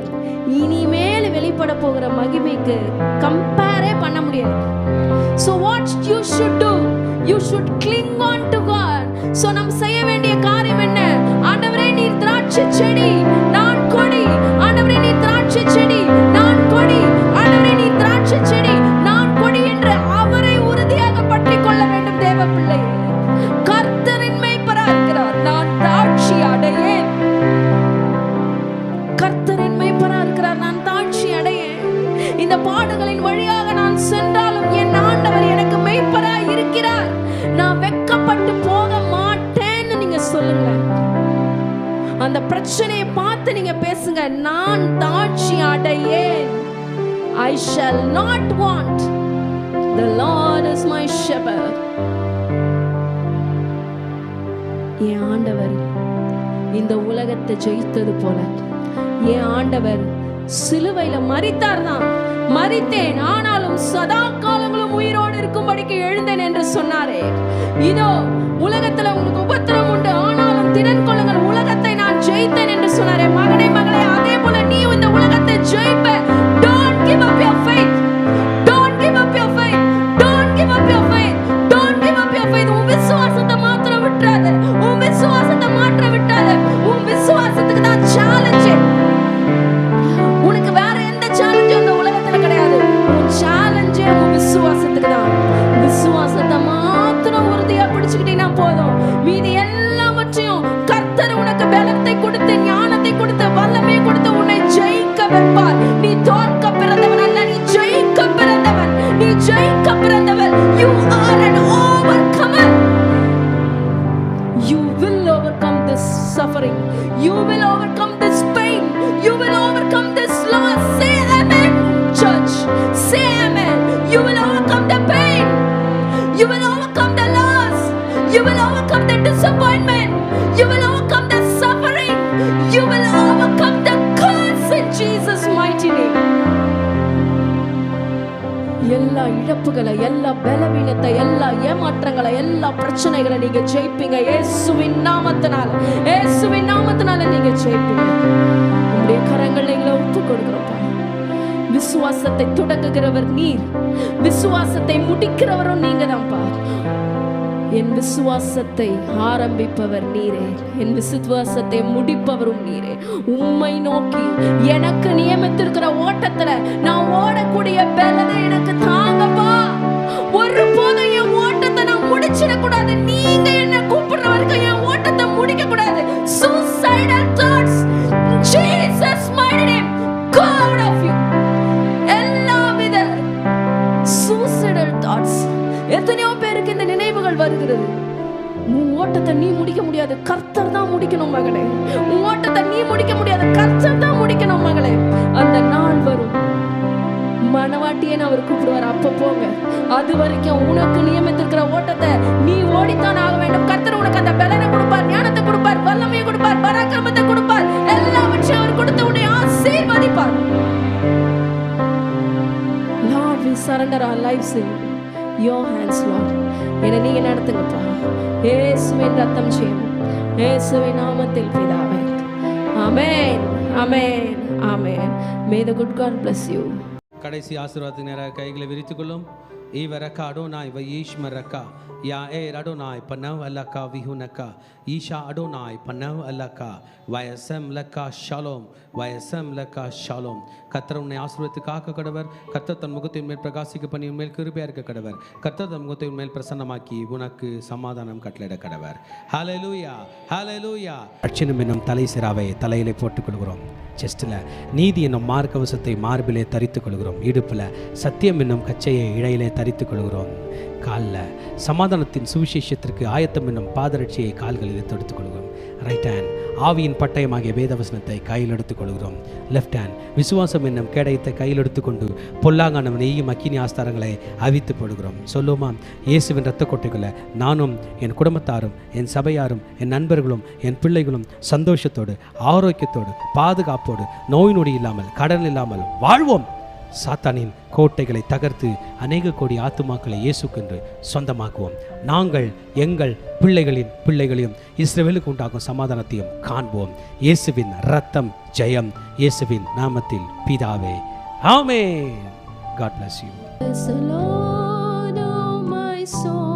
இனிமேல் வெளிப்பட போகிற மகிமைக்கு கம்பேரே பண்ண முடியாது. So what you should do, you should cling on to God. So நாம் செய்ய வேண்டிய காரியம் என்ன? ஆண்டவரே நீர் திராட்சை செடி, நான் கொடி. ஆண்டவரே நீர் திராட்சை செடி, நான் கொடி. ஆண்டவரே நீர் திராட்சை செடி, நான் கொடி என்று அவரை உறுதியாக பற்றிக் கொள்ள வேண்டும். தேவ பிள்ளை, கர்த்தரின் மேய்ப்பராக இருக்கிறார், நான் தாழ்ச்சி அடையேன். கர்த்தரின் மேய்ப்பராக இருக்கிறார், நான் தாழ்ச்சி அடையேன். இந்த பாடுகளின் வழியாக நான் சென்றாலும் என் ஆண்டவர் எனக்கு மேய்ப்ப நான் தாட்சி அடையேன். I shall not want. The Lord is my shepherd. என் ஆண்டவர் இந்த உலகத்தை ஜெயித்தது போல என் ஆண்டவர் சிலுவையில மரித்தார்தான். மரித்தேன், ஆனாலும் சதா காலங்களும் உயிரோடு இருக்கும்படிக்கு எழுந்தேன் என்று சொன்னாரே. இதோ உலகத்துல உங்களுக்கு உபத்திரம் உண்டு, ஆனாலும் திடன் கொள்ளுங்கள், உலகத்தை நான் ஜெயித்தேன் என்று சொன்னாரே. மகனே மகளே, அதே போல நீ இந்த உலகத்தை ஜெயிப்ப. Don't give up your faith. Don't give up your faith. Don't give up your faith. Don't give up your faith. உன் விசுவாசத்தை மாற்ற விட்டுறாத. உன் விசுவாசத்தை மாற்ற விட்டாத. உன் விசுவாசத்துக்கு தான் சேலஞ்ச். உனக்கு வேற எந்த சேலஞ்சும் இந்த உலகத்துல கிடையாது. உன் சேலஞ்சே உன் விசுவாசத்துக்கு தான். விசுவாசத்தை மாத்திரம் உறுதியா பிடிச்சுக்கிட்டீங்கன்னா போதும். மீதி எல்லாவற்றையும் கர்த்தர் உனக்கு பலத்தை கொடுத்து, ஞானத்தை கொடுத்து, வல்லமை கொடுத்து உன்னை ஜெயிக்க வைப்பார். நீ தோற்க பிறந்தவன் அல்ல, நீ ஜெயிக்க பிறந்தவன். நீ ஜெயிக்க பிறந்தவன். You are an overcomer. You will overcome this suffering. You will overcome this pain. You will overcome this loss. Say amen, church. Say amen. You will overcome the pain. You will overcome the loss. You will overcome the disappointment. You will overcome the suffering. You will overcome the curse in Jesus' mighty name. எல்லா இழப்புகளை, எல்லா பலவீனத்தை, எல்லா ஏமாற்றங்களை, எல்லா பிரச்சனைகளை நீங்க ஜெயிப்பீங்க. இயேசுவின் நாமத்தினால, இயேசுவின் நாமத்தினால நீங்க ஜெயிப்பீங்க. உங்களுடைய கரங்களை எங்களை ஒப்பு கொடுக்கிறோம்ப்பா. விசுவாசத்தை தொடங்குகிறவர் நீர், விசுவாசத்தை முடிக்கிறவரும் நீங்க தான்ப்பா. என் விசுவாசத்தை ஆரம்பிப்பவர் நீரே, என் விசுவாசத்தை முடிப்பவரும் நீரே. உம்மை நோக்கி எனக்கு நியமித்திருக்கிற ஓட்டத்துல நான் ஓடக்கூடிய பலனை எனக்கு தாங்கப்பா. ஒருபோதும் என் ஓட்டத்தை நான் முடிச்சிடக்கூடாது. நீங்க என்ன கூப்பிடுற வரைக்கும் என் ஓட்டத்தை முடிக்க கூடாது. Suicidal thoughts, Jesus mighty name, go out of you. எல்லாவித suicidal thoughts, எத்தனையோ பேருக்கு இந்த நினைவுகள் வருகிறது. உன் ஓட்டத்தை நீ முடிக்க முடியாது, கர்த்தர் தான் முடிக்கணும் மகளே. உன் ஓட்டத்தை நீ முடிக்க முடியாது, கர்த்தர் தான் முடிக்கணும் மகளே. அந்த நாள் வரும், மனவாட்டியேன்னு அவர் கூப்பிடுவார். அப்ப போங்க. அது வரைக்கும் உனக்கு நியமித்திருக்கிற ஓட்டத்தை நீ ஓடித்தான் ஆக வேண்டும். கர்த்தர் உனக்கு அந்த பலனை கொடுப்பார், ஞானத்தை கொடுப்பார், வல்லமையை கொடுப்பார், பராக்கிரமத்தை கொடுப்பார். எல்லாவற்றையும் அவர் கொடுத்து உன்னை ஆசீர்வதிப்பார். Lord, we surrender our lives in your hands, Lord. என்னை நீங்க நடத்துங்கப்பா. இயேசுவின் ரத்தம் ஜெயம், இயேசுவின் நாமத்தில் பிதாவே. ஆமென், ஆமென், ஆமென். May the good God bless you. கடைசி ஆசீர்வாதத்துக்கு நேராக கைகளை விரித்துக் கொள்ளும். ஈவரக்கா அடோனாய் வயீஷ்மரக்கா யா ஏ அடோனாய் பனவ் அல்லக்கா விஹுனக்கா ஈஷா அடோனாய் பனவ் அல்லக்கா வயசம் லக்கா ஷாலோம் வயசம் லக்கா ஷாலோம். கர்த்தர் உன்னை ஆசீர்வதித்து காக்க கடவர். கர்த்தர் தன் முகத்தின் மேல் பிரகாசிக்க பண்ணி உன் மேல் கிருபையா இருக்க கடவர். கர்த்தர் தன் முகத்தின் மேல் பிரசன்னமாக்கி உனக்கு சமாதானம் கட்டளையிட கடவர். ஹல்லேலூயா, ஹல்லேலூயா. அட்சணம் என்னும் தலை சிராவை தலையிலே போட்டுக் கொள்கிறோம். செஸ்டில் நீதி என்னும் மார்க்கவசத்தை மார்பிலே தரித்துக் கொள்கிறோம். இடுப்பில் சத்தியம் என்னும் கச்சையை இழையிலே தரித்துக் கொள்கிறோம். காலில் சமாதானத்தின் சுவிசேஷத்திற்கு ஆயத்தம் என்னும் பாதரட்சியை கால்களிலே தொடுத்துக் கொள்கிறோம். ரைட் ஹேண்ட் ஆவியின் பட்டயமாகிய வேதவசனத்தை கையில் எடுத்துக் கொள்கிறோம். லெஃப்ட் ஹேண்ட் விசுவாசம் என்னும் கேடயத்தை கையில் எடுத்துக்கொண்டு பொல்லாங்கான நெய்யும் அக்கினி ஆஸ்தாரங்களை அவித்து போடுகிறோம். சொல்லுமா, இயேசுவின் இரத்த கொட்டைகளை நானும் என் குடும்பத்தாரும் என் சபையாரும் என் நண்பர்களும் என் பிள்ளைகளும் சந்தோஷத்தோடு ஆரோக்கியத்தோடு பாதுகாப்போடு நோய் நொடி இல்லாமல் கடன் இல்லாமல் வாழ்வோம். சாத்தானின் கோட்டைகளை தகர்த்து அநேக கோடி ஆத்துமாக்களை இயேசுக்கென்று சொந்தமாக்குவோம். நாங்கள் எங்கள் பிள்ளைகளின் பிள்ளைகளையும் இஸ்ரவேலுக்கு உண்டாகும் சமாதானத்தையும் காண்போம். இயேசுவின் இரத்தம் ஜெயம். இயேசுவின் நாமத்தில் பிதாவே, ஆமென். God bless you. Bless the Lord, oh my soul.